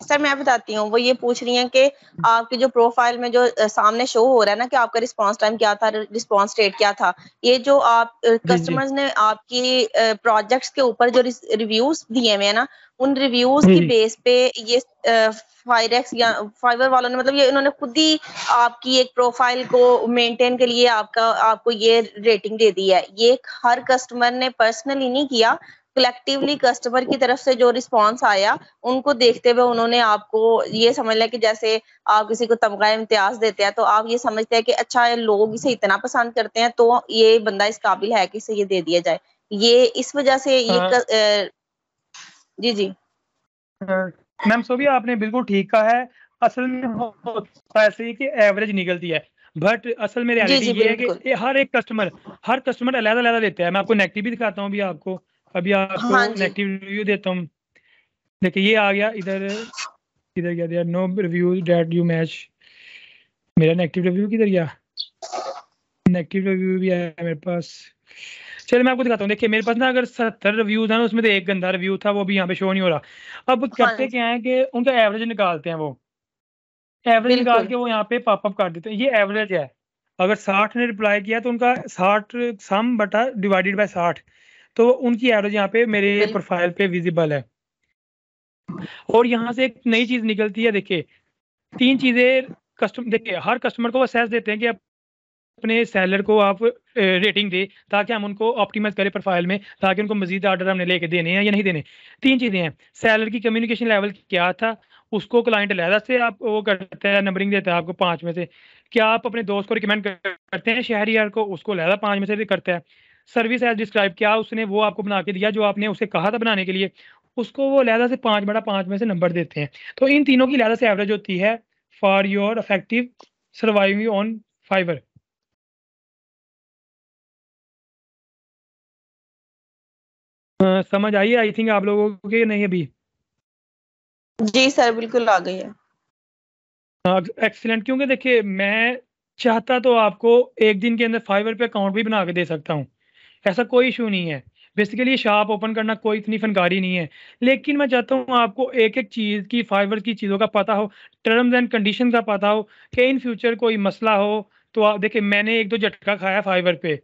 सर मैं बताती हूँ, वो ये पूछ रही हैं कि आपकी जो प्रोफाइल में जो सामने शो हो रहा है ना कि आपका रिस्पांस टाइम क्या था, रिस्पांस रेट क्या था, ये जो आप कस्टमर्स ने आपकी प्रोजेक्ट्स के ऊपर जो रिव्यूज दिए हुए हैं ना, उन रिव्यूज की बेस पे ये फाइरेक्स या फाइवर वालों ने, मतलब ये इन्होंने खुद ही आपकी एक प्रोफाइल को मेंटेन के लिए आपको ये रेटिंग दे दी है। ये हर कस्टमर ने पर्सनली नहीं किया, कलेक्टिवली कस्टमर की तरफ से जो रिस्पांस आया उनको देखते हुए उन्होंने आपको ये समझ लिया कि जैसे आप किसी को तमगा इम्तियाज देते हैं तो आप ये समझते हैं कि अच्छा ये लोग इसे इतना पसंद करते हैं तो ये बंदा इस काबिल है कि इसे ये दे दिया जाए, ये इस वजह से ये जी जी मैम सोभी आपने बिल्कुल ठीक कहा है। असल में होता ऐसे ही कि एवरेज निकलती है, बट असल में रियलिटी ये है कि हर कस्टमर अलग देता है। मैं आपको नेगेटिव भी दिखाता हूँ अभी आपको नेगेटिव रिव्यू देता हूँ। देखिए ये आ गया, इधर गया, no reviews that you match. मेरा नेगेटिव रिव्यू किधर गया? नेगेटिव रिव्यू भी है मेरे पास। चलिए मैं आपको दिखाता हूँ। देखिए मेरे पास ना अगर 70 रिव्यूज है ना, उसमें तो एक गंदा रिव्यू था, वो भी यहाँ पे शो नहीं हो रहा। अब करते क्या है कि उनका एवरेज निकालते हैं, वो एवरेज निकाल के वो यहाँ पे पॉपअप कर देते हैं। ये एवरेज है, अगर 60 ने रिप्लाई किया तो उनका 60 सम बटा डिवाइडेड बाय 60, तो उनकी एवरेज यहाँ पे मेरे प्रोफाइल पे विजिबल है। और यहाँ से एक नई चीज निकलती है। देखिए 3 चीजें देखिए हर कस्टमर को असेस देते हैं कि अपने सेलर को आप रेटिंग दे ताकि हम उनको ऑप्टिमाइज करें प्रोफाइल में, ताकि उनको मजीद ऑर्डर हमने लेके देने हैं या नहीं देने। 3 चीज़ें हैं, सेलर की कम्युनिकेशन लेवल क्या था, उसको क्लाइंट अलहदा से आप वो करता है, नंबरिंग देता है आपको 5 में से। क्या आप अपने दोस्त को रिकमेंड करते हैं शहरियार को, उसको अलहदा 5 में से करता है। सर्विस एज डिस्क्राइब, क्या उसने वो आपको बना के दिया जो आपने उसे कहा था बनाने के लिए, उसको वो अलहदा से 5/5 में से नंबर देते हैं। तो इन तीनों की अलहदा से एवरेज होती है for your effective surviving on Fiverr. समझ आई आई थिंक आप लोगों के नहीं अभी? जी सर बिल्कुल आ गई है। एक्सीलेंट, क्योंकि देखिए मैं चाहता तो आपको एक दिन के अंदर फाइवर पे अकाउंट भी बना के दे सकता हूँ, ऐसा कोई इशू नहीं है। बेसिकली शॉप ओपन करना कोई इतनी फनकारी नहीं है, लेकिन मैं चाहता हूँ आपको एक एक चीज़ की, फाइवर की चीज़ों का पता हो, टर्म्स एंड कंडीशन का पता हो, कि इन फ्यूचर कोई मसला हो तो आप देखिए, मैंने 1-2 झटका खाया फाइवर पे,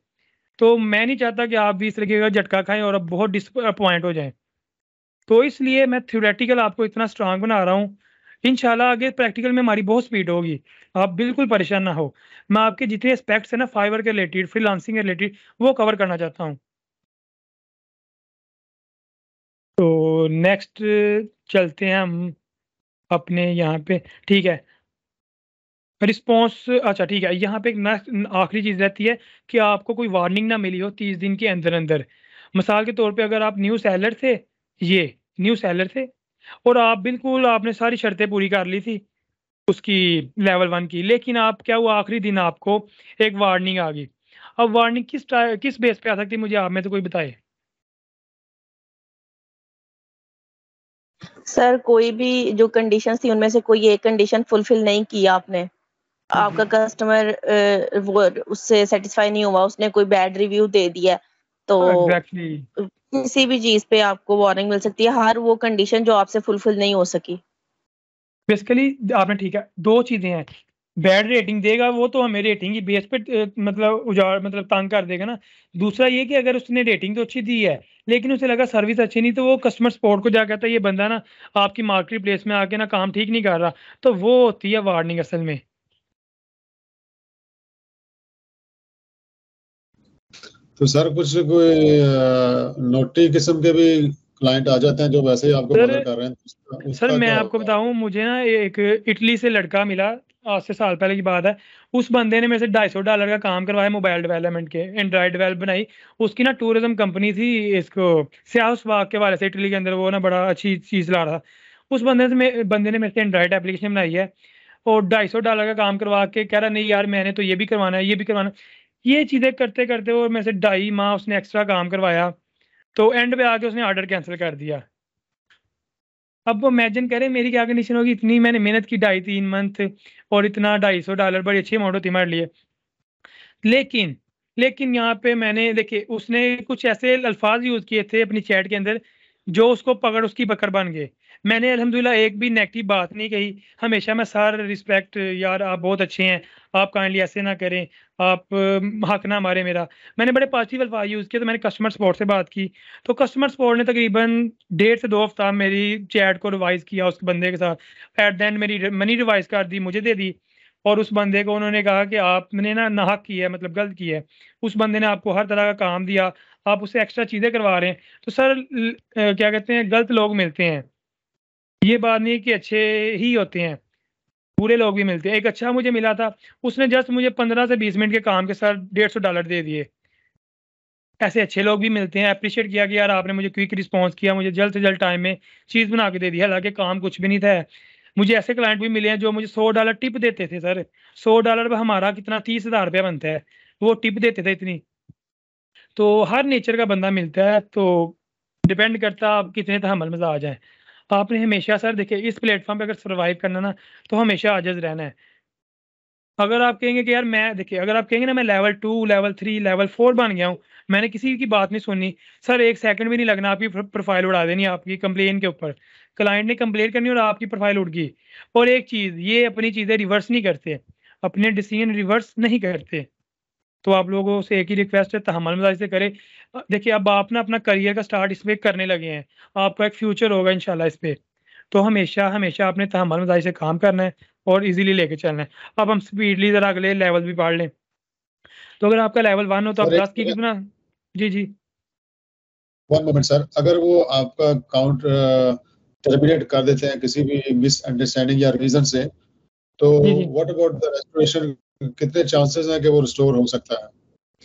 तो मैं नहीं चाहता कि आप भी इस तरीके का झटका खाएं और अब बहुत डिसअपॉइंट हो जाएं। तो इसलिए मैं थ्योरेटिकल आपको इतना स्ट्रांग बना रहा हूँ, इंशाल्लाह आगे प्रैक्टिकल में हमारी बहुत स्पीड होगी, आप बिल्कुल परेशान ना हो। मैं आपके जितने एस्पेक्ट्स हैं ना फाइवर के रिलेटेड, फ्रीलांसिंग के रिलेटेड, वो कवर करना चाहता हूँ। तो नेक्स्ट चलते हैं हम अपने यहाँ पे, ठीक है। रिस्पॉन्स, अच्छा ठीक है, यहाँ पे एक आखिरी चीज़ रहती है कि आपको कोई वार्निंग ना मिली हो 30 दिन के अंदर अंदर। मिसाल के तौर पे अगर आप न्यू सेलर थे, ये न्यू सेलर थे और आप बिल्कुल आपने सारी शर्तें पूरी कर ली थी उसकी लेवल 1 की, लेकिन आप क्या हुआ आखिरी दिन आपको एक वार्निंग आ गई। अब वार्निंग किस बेस पे आ सकती है, मुझे आप में से कोई बताए? सर कोई भी जो कंडीशन थी उनमें से कोई एक कंडीशन फुलफिल नहीं किया आपने, आपका कस्टमर वो उससे सेटिस्फाई नहीं हुआ, उसने कोई बैड रिव्यू दे दिया, तो एग्जैक्टली किसी भी चीज पे आपको वार्निंग मिल सकती है, हर वो कंडीशन जो आपसे फुलफिल नहीं हो सकी। बेसिकली आपने ठीक है, 2 चीज़ें हैं, बैड रेटिंग देगा वो तो हमें रेटिंग की बेस पे मतलब उजाड़ मतलब तंग कर देगा ना। दूसरा ये कि अगर उसने रेटिंग तो अच्छी दी है लेकिन उसे लगा सर्विस अच्छी नहीं, तो वो कस्टमर सपोर्ट को जा कहता है ये बंदा ना आपकी मार्केट प्लेस में आके ना काम ठीक नहीं कर रहा, तो वो होती है वार्निंग असल में। तो सर कुछ कोई नोटी किस्म के भी क्लाइंट आ जाते हैं जो वैसे ही आपको बदल कर रहे हैं, सर उसका मैं क्या आपको होगा? बताऊं, मुझे ना एक इटली से लड़का मिला, आज से साल पहले की बात है। उस बंदे ने मेरे से $250 का काम करवाया मोबाइल डेवलपमेंट के, एंड्रॉइड डेवलप बनाई। उसकी ना टूरिज्म कंपनी थी, इसको सियाह बाग के वाले से, इटली के अंदर, वो ना बड़ा अच्छी चीज़ ला रहा था। उस बंदे ने मेरे से एंड्रॉइड एप्लीकेशन बनाई है और $250 का काम करवा के कह रहा नहीं यार मैंने तो ये भी करवाना है, ये भी करवाना है। ये चीज़ें करते करते और मेरे से 2.5 माह उसने एक्स्ट्रा काम करवाया, तो एंड पे आके उसने ऑर्डर कैंसिल कर दिया। अब वो इमेजिन करें मेरी क्या कंडीशन होगी, इतनी मैंने मेहनत की 2.5-3 मंथ और इतना $250 बड़ी अच्छी अमाउंट होती हमारे लिए। लेकिन लेकिन यहाँ पे मैंने देखिए, उसने कुछ ऐसे अल्फाज यूज किए थे अपनी चैट के अंदर जो उसको पकड़ उसकी बकर बन गए। मैंने अल्हम्दुलिल्लाह एक भी नेगेटिव बात नहीं कही, हमेशा मैं सर रिस्पेक्ट यार आप बहुत अच्छे हैं, आप काइंडली ऐसे ना करें, आप हक ना मारे मेरा। मैंने बड़े पॉजिटिव अल्फाज यूज़ किए। तो मैंने कस्टमर सपोर्ट से बात की, तो कस्टमर सपोर्ट ने तकरीबन 1.5 से 2 हफ्ता मेरी चैट को रिवाइज किया उस बंदे के साथ। एट द एंड मेरी मनी रिवाइज कर दी, मुझे दे दी, और उस बंदे को उन्होंने कहा कि आपने ना नाहक किया है, मतलब गलत किया है। उस बंदे ने आपको हर तरह का काम दिया, आप उससे एक्स्ट्रा चीज़ें करवा रहे हैं। तो सर क्या कहते हैं, गलत लोग मिलते हैं, ये बात नहीं कि अच्छे ही होते हैं, बुरे लोग भी मिलते हैं। एक अच्छा मुझे मिला था, उसने जस्ट मुझे 15 से 20 मिनट के काम के साथ $150 दे दिए। ऐसे अच्छे लोग भी मिलते हैं, अप्रिशिएट किया कि यार आपने मुझे क्विक रिस्पॉन्स किया, मुझे जल्द से जल्द टाइम में चीज़ बना के दे दी, हालांकि काम कुछ भी नहीं था। मुझे ऐसे क्लाइंट भी मिले हैं जो मुझे $100 टिप देते थे। सर $100 पे हमारा कितना 30,000 रुपया बनता है, वो टिप देते थे इतनी। तो हर नेचर का बंदा मिलता है, तो डिपेंड करता है आप कितने तहम्मुल मिजाज हैं। आपने हमेशा सर देखिए इस प्लेटफॉर्म पे अगर सर्वाइव करना ना, तो हमेशा आजिज़ रहना है। अगर आप कहेंगे कि यार मैं देखिए, अगर आप कहेंगे ना मैं लेवल 2 लेवल 3 लेवल 4 बन गया हूँ, मैंने किसी की बात नहीं सुननी, सर 1 सेकंड भी नहीं लगना, आपकी प्रोफाइल उड़ा देनी आपकी कंप्लेन के ऊपर। क्लाइंट ने कंप्लेन करनी और आपकी प्रोफाइल उड़ गई। और एक चीज़, ये अपनी चीज़ें रिवर्स नहीं करते, अपने डिसीजन रिवर्स नहीं करते। तो आप लोगों से एक ही रिक्वेस्ट है, तहम्मुल मिजाज से करें। देखिए अब आप ना अपना करियर का स्टार्ट इस पे करने लगे हैं, आपका एक फ्यूचर होगा इंशाल्लाह इस पे। तो हमेशा हमेशा आपने तहम्मुल मिजाज से काम करना है और इजीली लेके चलना है। अब हम स्पीडली ज़रा अगले लेवल भी पढ़ लें। तो अगर आपका लेवल 1 हो तो आप सर 10 गिग्स बना। जी जी। वन मोमेंट सर, अगर वो आपका अकाउंट टर्मिनेट कर देते हैं किसी भी मिसअंडरस्टैंडिंग या रीजन से, तो जी जी। व्हाट अबाउट द रेस्टोरेशन, कितने चांसेस हैं कि वो रिस्टोर हो सकता है?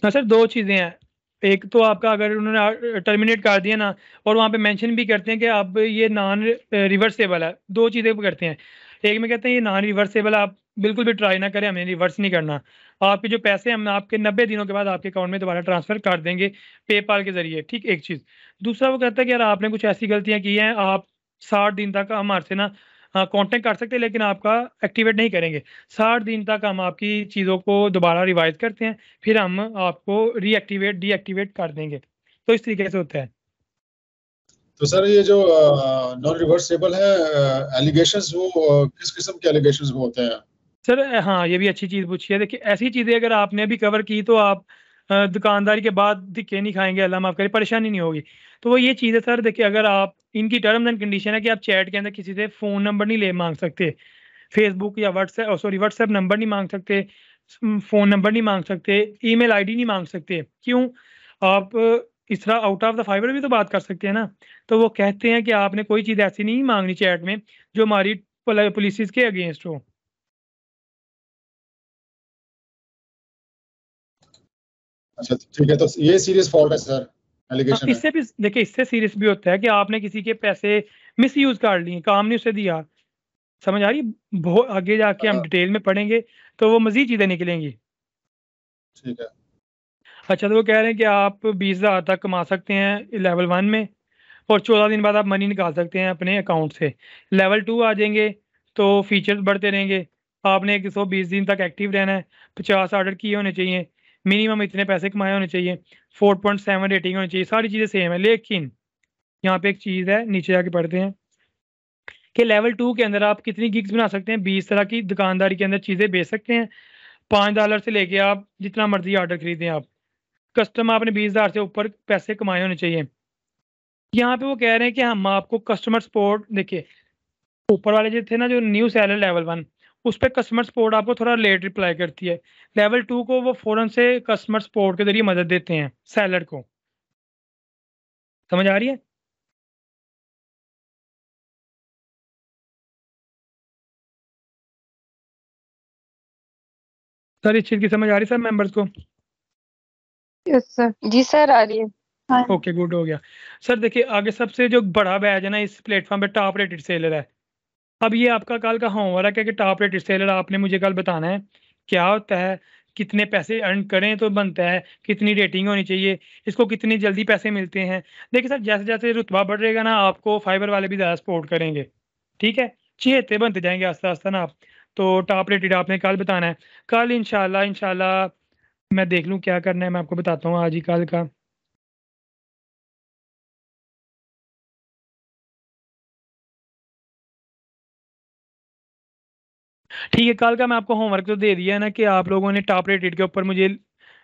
हाँ सर, दो चीज़ें हैं। एक तो आपका अगर उन्होंने टर्मिनेट कर दिया ना, और वहाँ पे मेंशन भी करते हैं कि अब ये नॉन रिवर्सेबल है, दो चीज़ें करते हैं। एक में कहते हैं ये नॉन रिवर्सेबल, आप बिल्कुल भी ट्राई ना करें, हमें रिवर्स नहीं करना। आपके जो पैसे हम आपके 90 दिनों के बाद आपके अकाउंट में दोबारा ट्रांसफर कर देंगे पेपाल के जरिए, ठीक। एक चीज़। दूसरा वो कहता है कि यार आपने कुछ ऐसी गलतियाँ की हैं, आप 60 दिन तक हमारे से ना कांटेक्ट कर सकते हैं, लेकिन आपका एक्टिवेट नहीं करेंगे। 60 दिन तक हम आपकी चीज़ों को दोबारा रिवाइज करते हैं, फिर हम आपको रीएक्टिवेट डीएक्टिवेट कर देंगे। तो इस तरीके से होता है। तो सर ये जो नॉन रिवर्सेबल है एलिगेशंस, वो किस किस्म के एलिगेशंस वो होते हैं? सर हाँ, ये भी अच्छी चीज़ पूछी है। देखिए ऐसी चीज़ें अगर आपने अभी कवर की तो आप दुकानदारी के बाद धिक्के नहीं खाएंगे, अल्लाह माफ़ करे, परेशानी नहीं होगी। तो वो ये चीज़ है सर, देखिए अगर आप, इनकी टर्म्स एंड कंडीशन है कि आप चैट के अंदर किसी से फ़ोन नंबर नहीं ले मांग सकते, फेसबुक या व्हाट्सएप नंबर नहीं मांग सकते, फ़ोन नंबर नहीं मांग सकते, ईमेल आईडी नहीं मांग सकते। क्यों? आप इस तरह आउट ऑफ द फाइबर भी तो बात कर सकते हैं ना। तो वो कहते हैं कि आपने कोई चीज़ ऐसी नहीं मांगनी चैट में जो हमारी पॉलिसीज़ के अगेंस्ट हो। अच्छा ठीक है, तो ये सीरियस फॉल्ट है सर, एलिगेशन है। इससे भी देखिए, इससे सीरियस भी होता है कि आपने किसी के पैसे मिस यूज कर लिए, काम नहीं उसे दिया। समझ आ रही है? बहुत आगे जाके हम डिटेल में पढ़ेंगे तो वो मजीद चीज़ें निकलेंगी। ठीक है। अच्छा, तो वो कह रहे हैं कि आप 20,000 तक कमा सकते हैं लेवल 1 में, और 14 दिन बाद आप मनी निकाल सकते हैं अपने अकाउंट से। लेवल 2 आ जाएंगे तो फीचर्स बढ़ते रहेंगे। आपने 120 दिन तक एक्टिव रहना है, 50 ऑर्डर किए होने चाहिए, मिनिमम इतने पैसे कमाए होने चाहिए, 4.7 रेटिंग होनी चाहिए, सारी चीज़ें सेम है। लेकिन यहाँ पे एक चीज़ है, नीचे जाके पढ़ते हैं कि लेवल 2 के अंदर आप कितनी गिग्स बना सकते हैं। 20 तरह की दुकानदारी के अंदर चीज़ें बेच सकते हैं। $5 से लेके आप जितना मर्जी ऑर्डर खरीदें आप। कस्टमर आपने 20,000 से ऊपर पैसे कमाए होने चाहिए। यहाँ पे वो कह रहे हैं कि हम आपको कस्टमर सपोर्ट, देखिए ऊपर वाले जो थे ना, जो न्यू सेलर लेवल 1, उस पर कस्टमर सपोर्ट आपको थोड़ा लेट रिप्लाई करती है। लेवल 2 को वो फ़ौरन से कस्टमर सपोर्ट के जरिए मदद देते हैं सेलर को। समझ आ रही है? सर इस चीज़ की समझ आ रही है सर मेंबर्स को? Yes sir. जी सर, आ रही है। हाँ। ओके, गुड हो गया। सर देखिए आगे सबसे जो बड़ा बैच है ना इस प्लेटफॉर्म पे, टॉप रेटेड सेलर है। अब ये आपका कल का होमवर्क है कि टॉप रेटेड सेलर आपने मुझे कल बताना है क्या होता है, कितने पैसे अर्न करें तो बनता है, कितनी रेटिंग होनी चाहिए, इसको कितनी जल्दी पैसे मिलते हैं। देखिए सर, जैसे जैसे रुतबा बढ़ेगा ना, आपको फाइबर वाले भी ज़्यादा सपोर्ट करेंगे, ठीक है। चहेते बनते जाएंगे आस्ता आस्ता ना आप। तो टॉप रेटेड आपने कल बताना है। कल इंशाल्लाह इंशाल्लाह मैं देख लूँ क्या करना है, मैं आपको बताता हूँ आज ही कल का। ठीक है, कल का मैं आपको होमवर्क तो दे दिया है ना कि आप लोगों ने टॉप रेटेड के ऊपर मुझे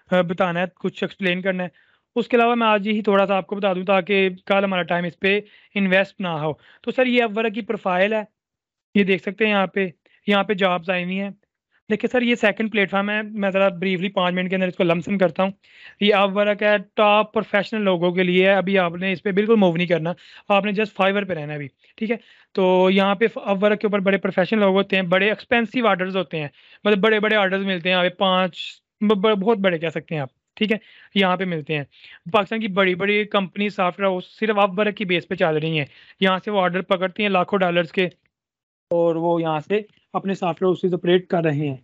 बताना है, कुछ एक्सप्लेन करना है। उसके अलावा मैं आज ही थोड़ा सा आपको बता दूं ताकि कल हमारा टाइम इस पे इन्वेस्ट ना हो। तो सर ये अपवर्क की प्रोफाइल है, ये देख सकते हैं यहाँ पे जॉब्स आई हुई हैं। देखिए सर, ये सेकंड प्लेटफॉर्म है। मैं ज़रा ब्रीफली 5 मिनट के अंदर इसको लमसम करता हूँ। ये अपवर्क है, टॉप प्रोफेशनल लोगों के लिए है। अभी आपने इस पर बिल्कुल मूव नहीं करना, आपने जस्ट फाइवर पे रहना है अभी, ठीक है। तो यहाँ पे अपवर्क के ऊपर बड़े प्रोफेशनल लोग होते हैं, बड़े एक्सपेंसिव ऑर्डर्स होते हैं, मतलब बड़े बड़े ऑर्डर्स मिलते हैं यहाँ पे, 5 बहुत बड़े कह सकते हैं आप, ठीक है, यहाँ पे मिलते हैं। पाकिस्तान की बड़ी बड़ी कंपनी सॉफ्टवेयर हाउस सिर्फ अपवर्क की बेस पे चल रही हैं। यहाँ से वो ऑर्डर पकड़ती हैं लाखों डॉलर्स के, और वो यहाँ से अपने सॉफ्टवेयर उससे ऑपरेट कर रहे हैं।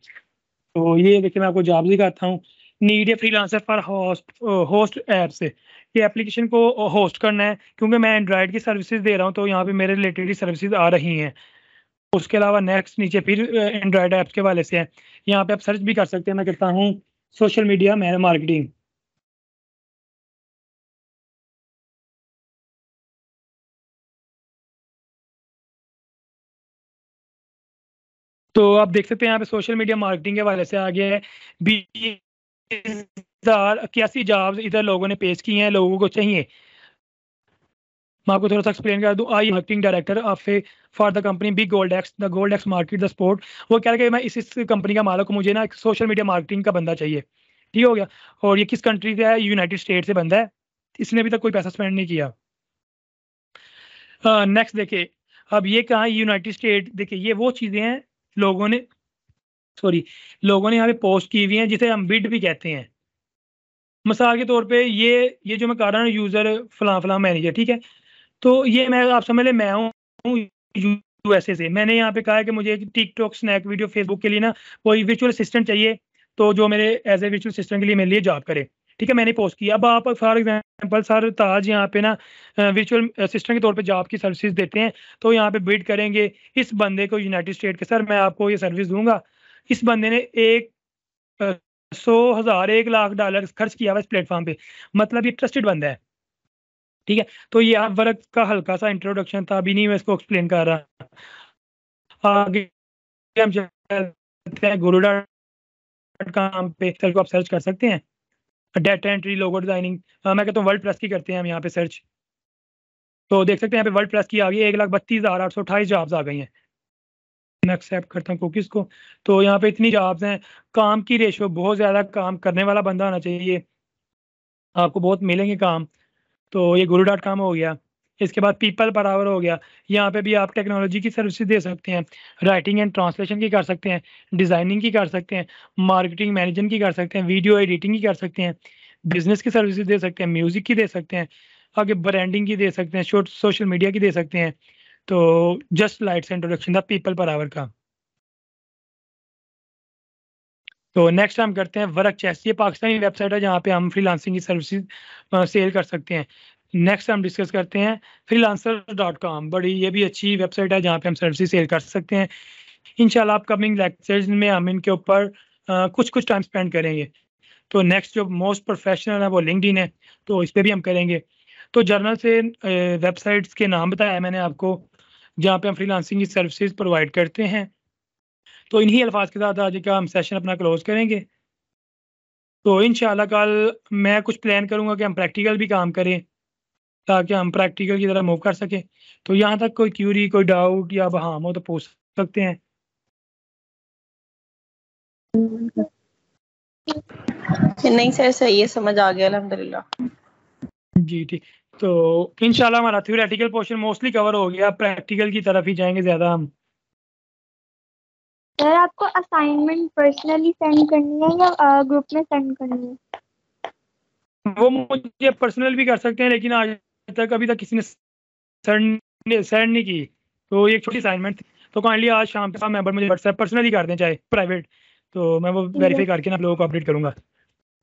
तो ये देखिए मैं आपको जॉब दिखाता हूँ। Need a freelancer for host app से, ये एप्लीकेशन को होस्ट करना है, क्योंकि मैं एंड्रॉयड की सर्विसेज दे रहा हूँ तो यहाँ पे मेरे रिलेटेड ही सर्विसेज आ रही हैं। उसके अलावा नेक्स्ट नीचे फिर एंड्रॉयड ऐप्स के वाले से है। यहाँ पे आप सर्च भी कर सकते हैं। मैं कहता हूँ सोशल मीडिया मार्केटिंग। तो आप देख सकते हैं यहाँ पे सोशल मीडिया मार्केटिंग के वाले से आ गया है। 20,081 जॉब्स इधर लोगों ने पेश की हैं, लोगों को चाहिए। मैं आपको थोड़ा सा एक्सप्लेन कर दूं। I marketing director for the company big gold X market the sport. वो कह रहे हैं कि मैं इस कंपनी का मालिक हूं, मुझे ना एक सोशल मीडिया मार्केटिंग का बंदा चाहिए, ठीक हो गया। और ये किस कंट्री से है? यूनाइटेड स्टेट से बंदा है, इसने अभी तक कोई पैसा स्पेंड नहीं किया। नेक्स्ट देखिए, अब ये कहाँ यूनाइटेड स्टेट, देखिए ये वो चीज़ें हैं लोगों ने यहाँ पे पोस्ट की हुई हैं जिसे हम बिड भी कहते हैं। मिसाल के तौर पे ये जो मैं कर रहा हूँ यूज़र फलां मैनेजर, ठीक है, तो ये मैं आप समझ लें मैं हूँ यूएसए से, मैंने यहाँ पे कहा है कि मुझे टिकटॉक, स्नैक वीडियो, फेसबुक के लिए ना कोई वर्चुअल असिस्टेंट चाहिए, तो जो मेरे एज ए वर्चुअल असिस्टेंट के लिए मेरे लिए जॉब करे, ठीक है, मैंने पोस्ट किया। अब आप फॉर एग्जांपल सर ताज यहाँ पे ना वर्चुअल असिस्टेंट के तौर पे जॉब की सर्विसेज देते हैं, तो यहाँ पे बिड करेंगे इस बंदे को यूनाइटेड स्टेट के, सर मैं आपको ये सर्विस दूंगा। इस बंदे ने 100,000 $1,00,000 खर्च किया हुआ इस प्लेटफॉर्म पे, मतलब ये ट्रस्टेड बंदा है, ठीक है। तो ये आप वर्क का हल्का सा इंट्रोडक्शन था, अभी नहीं मैं इसको एक्सप्लेन कर रहा। आगे हम चलते हैं guru.com पे, सर को आप सर्च कर सकते हैं, डाटा एंट्री, लोगो डिजाइनिंग, मैं कहता हूँ वर्ड प्रेस की करते हैं हम यहाँ पे सर्च, तो देख सकते हैं यहाँ पे वर्ड प्रेस की आ गई 1,32,828 जॉब्स आ गई हैं। मैं एक्सेप्ट करता हूँ कुकीज़ को, तो यहाँ पे इतनी जॉब्स हैं। काम की रेशो बहुत ज़्यादा, काम करने वाला बंदा होना चाहिए, आपको बहुत मिलेंगे काम। तो ये guru.com हो गया। इसके बाद पीपल पर आवर हो गया, यहाँ पे भी आप टेक्नोलॉजी की सर्विसेज दे सकते हैं, राइटिंग एंड ट्रांसलेशन की कर सकते हैं, डिज़ाइनिंग की कर सकते हैं, मार्केटिंग मैनेजमेंट की कर सकते हैं, वीडियो एडिटिंग की कर सकते हैं, बिजनेस की सर्विसेज दे सकते हैं, म्यूज़िक की दे सकते हैं, आगे ब्रांडिंग की दे सकते हैं, शॉर्ट सोशल मीडिया की दे सकते हैं। तो जस्ट लाइट से इंट्रोडक्शन था पीपल पर आवर का। तो नेक्स्ट हम करते हैं वर्क चेस्ट, ये पाकिस्तानी वेबसाइट है जहाँ पे हम फ्रीलांसिंग की सर्विसेज सेल कर सकते हैं। नेक्स्ट हम डिस्कस करते हैं freelancer.com, बड़ी ये भी अच्छी वेबसाइट है जहाँ पे हम सर्विसेज सेल कर सकते हैं। इंशाल्लाह अपकमिंग लेक्चर्स में हम इनके ऊपर कुछ टाइम स्पेंड करेंगे। तो नेक्स्ट जो मोस्ट प्रोफेशनल है वो लिंक्डइन है, तो इस पर भी हम करेंगे। तो जर्नल से वेबसाइट्स के नाम बताया मैंने आपको जहाँ पे हम फ्रीलांसिंग की सर्विसेज प्रोवाइड करते हैं। तो इन्हीं अल्फाज के साथ आज का हम सेशन अपना क्लोज करेंगे। तो इंशाल्लाह कल मैं कुछ प्लान करूँगा कि हम प्रैक्टिकल भी काम करें ताकि हम प्रैक्टिकल की तरह मूव कर सकें। तो यहाँ तक कोई क्यूरी, कोई डाउट या बहाम हो तो पूछ सकते हैं। नहीं सर, सही है, समझ आ गया अल्हम्दुलिल्लाह। जी ठीक, तो इंशाल्लाह हमारा थ्योरेटिकल पोर्शन मोस्टली कवर हो गया, प्रैक्टिकल की तरफ ही जाएंगे ज़्यादा हम। सर आपको असाइनमेंट पर्सनली सेंड करनी है या ग्रुप में सेंड करनी है? वो मुझे पर्सनल भी कर सकते हैं, लेकिन आज तक अभी तक किसी ने सेंड नहीं की, तो ये एक छोटी असाइनमेंट थी। तो काइंडली आज शाम के 7 मेंबर मुझे व्हाट्सएप पर्सनली कर दें, चाहे प्राइवेट, तो मैं वो वेरीफाई करके ना आप लोगों को अपडेट करूँगा।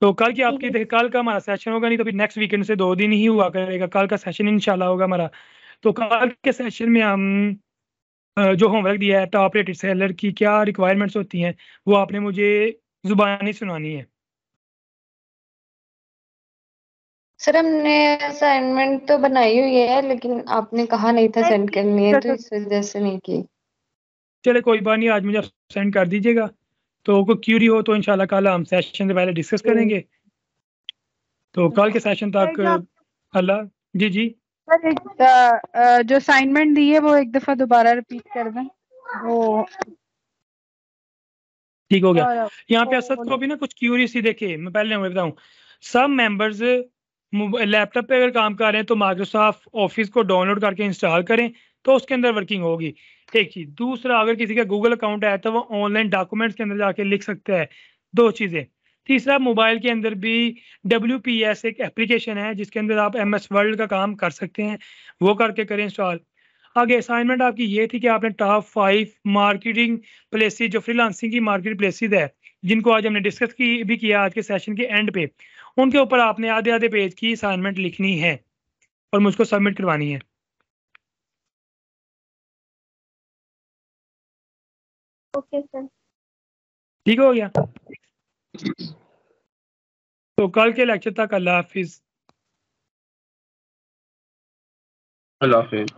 तो कल की आपकी देखिए, कल का हमारा सेशन होगा नहीं तो फिर नेक्स्ट वीकेंड से 2 दिन ही हुआ करेगा, कल का सेशन इंशाल्लाह होगा हमारा। तो कल के सेशन में हम जो होमवर्क दिया है टॉप रेटेड सेलर की क्या रिक्वायरमेंट्स होती हैं वो आपने मुझे जुबानी सुनानी है। सर हमने असाइनमेंट तो बनाई हुई है लेकिन आपने कहा नहीं था सेंड करनी है, तो इस वजह से नहीं की। चले कोई बात नहीं, आज मुझे सेंड कर दीजिएगा। तो कोई क्यूरी हो तो इंशाल्लाह कल हम सेशन से पहले डिस्कस करेंगे। तो कल के सेशन तक अल्लाह जी जी सर जो असाइनमेंट दी है वो एक दफा दोबारा रिपीट कर दें, वो ठीक हो गया। यहाँ पे असद को भी ना कुछ क्यूरी सी, देखिए मैं पहले बताऊँ, सब मेंबर्स लैपटॉप पे अगर काम कर रहे हैं तो माइक्रोसॉफ्ट ऑफिस को डाउनलोड करके इंस्टॉल करें तो उसके अंदर वर्किंग होगी, एक चीज़। दूसरा, अगर किसी का गूगल अकाउंट है तो वो ऑनलाइन डॉक्यूमेंट्स के अंदर जाके लिख सकता है, 2 चीज़ें। तीसरा, मोबाइल के अंदर भी WPS एक एप्लीकेशन है जिसके अंदर आप MS वर्ल्ड का काम कर सकते हैं, वो करके करें इंस्टॉल। आगे असाइनमेंट आपकी ये थी कि आपने टॉप 5 मार्केटिंग प्लेसेस, जो फ्रीलांसिंग की मार्केट प्लेसेस है जिनको आज हमने डिस्कस की भी किया आज के सेशन के एंड पे, उनके ऊपर आपने आधे आधे पेज की असाइनमेंट लिखनी है और मुझको सबमिट करवानी है। ओके सर, ठीक हो गया। तो कल के लेक्चर तक अल्लाह हाफिज। अल्लाह हाफिज।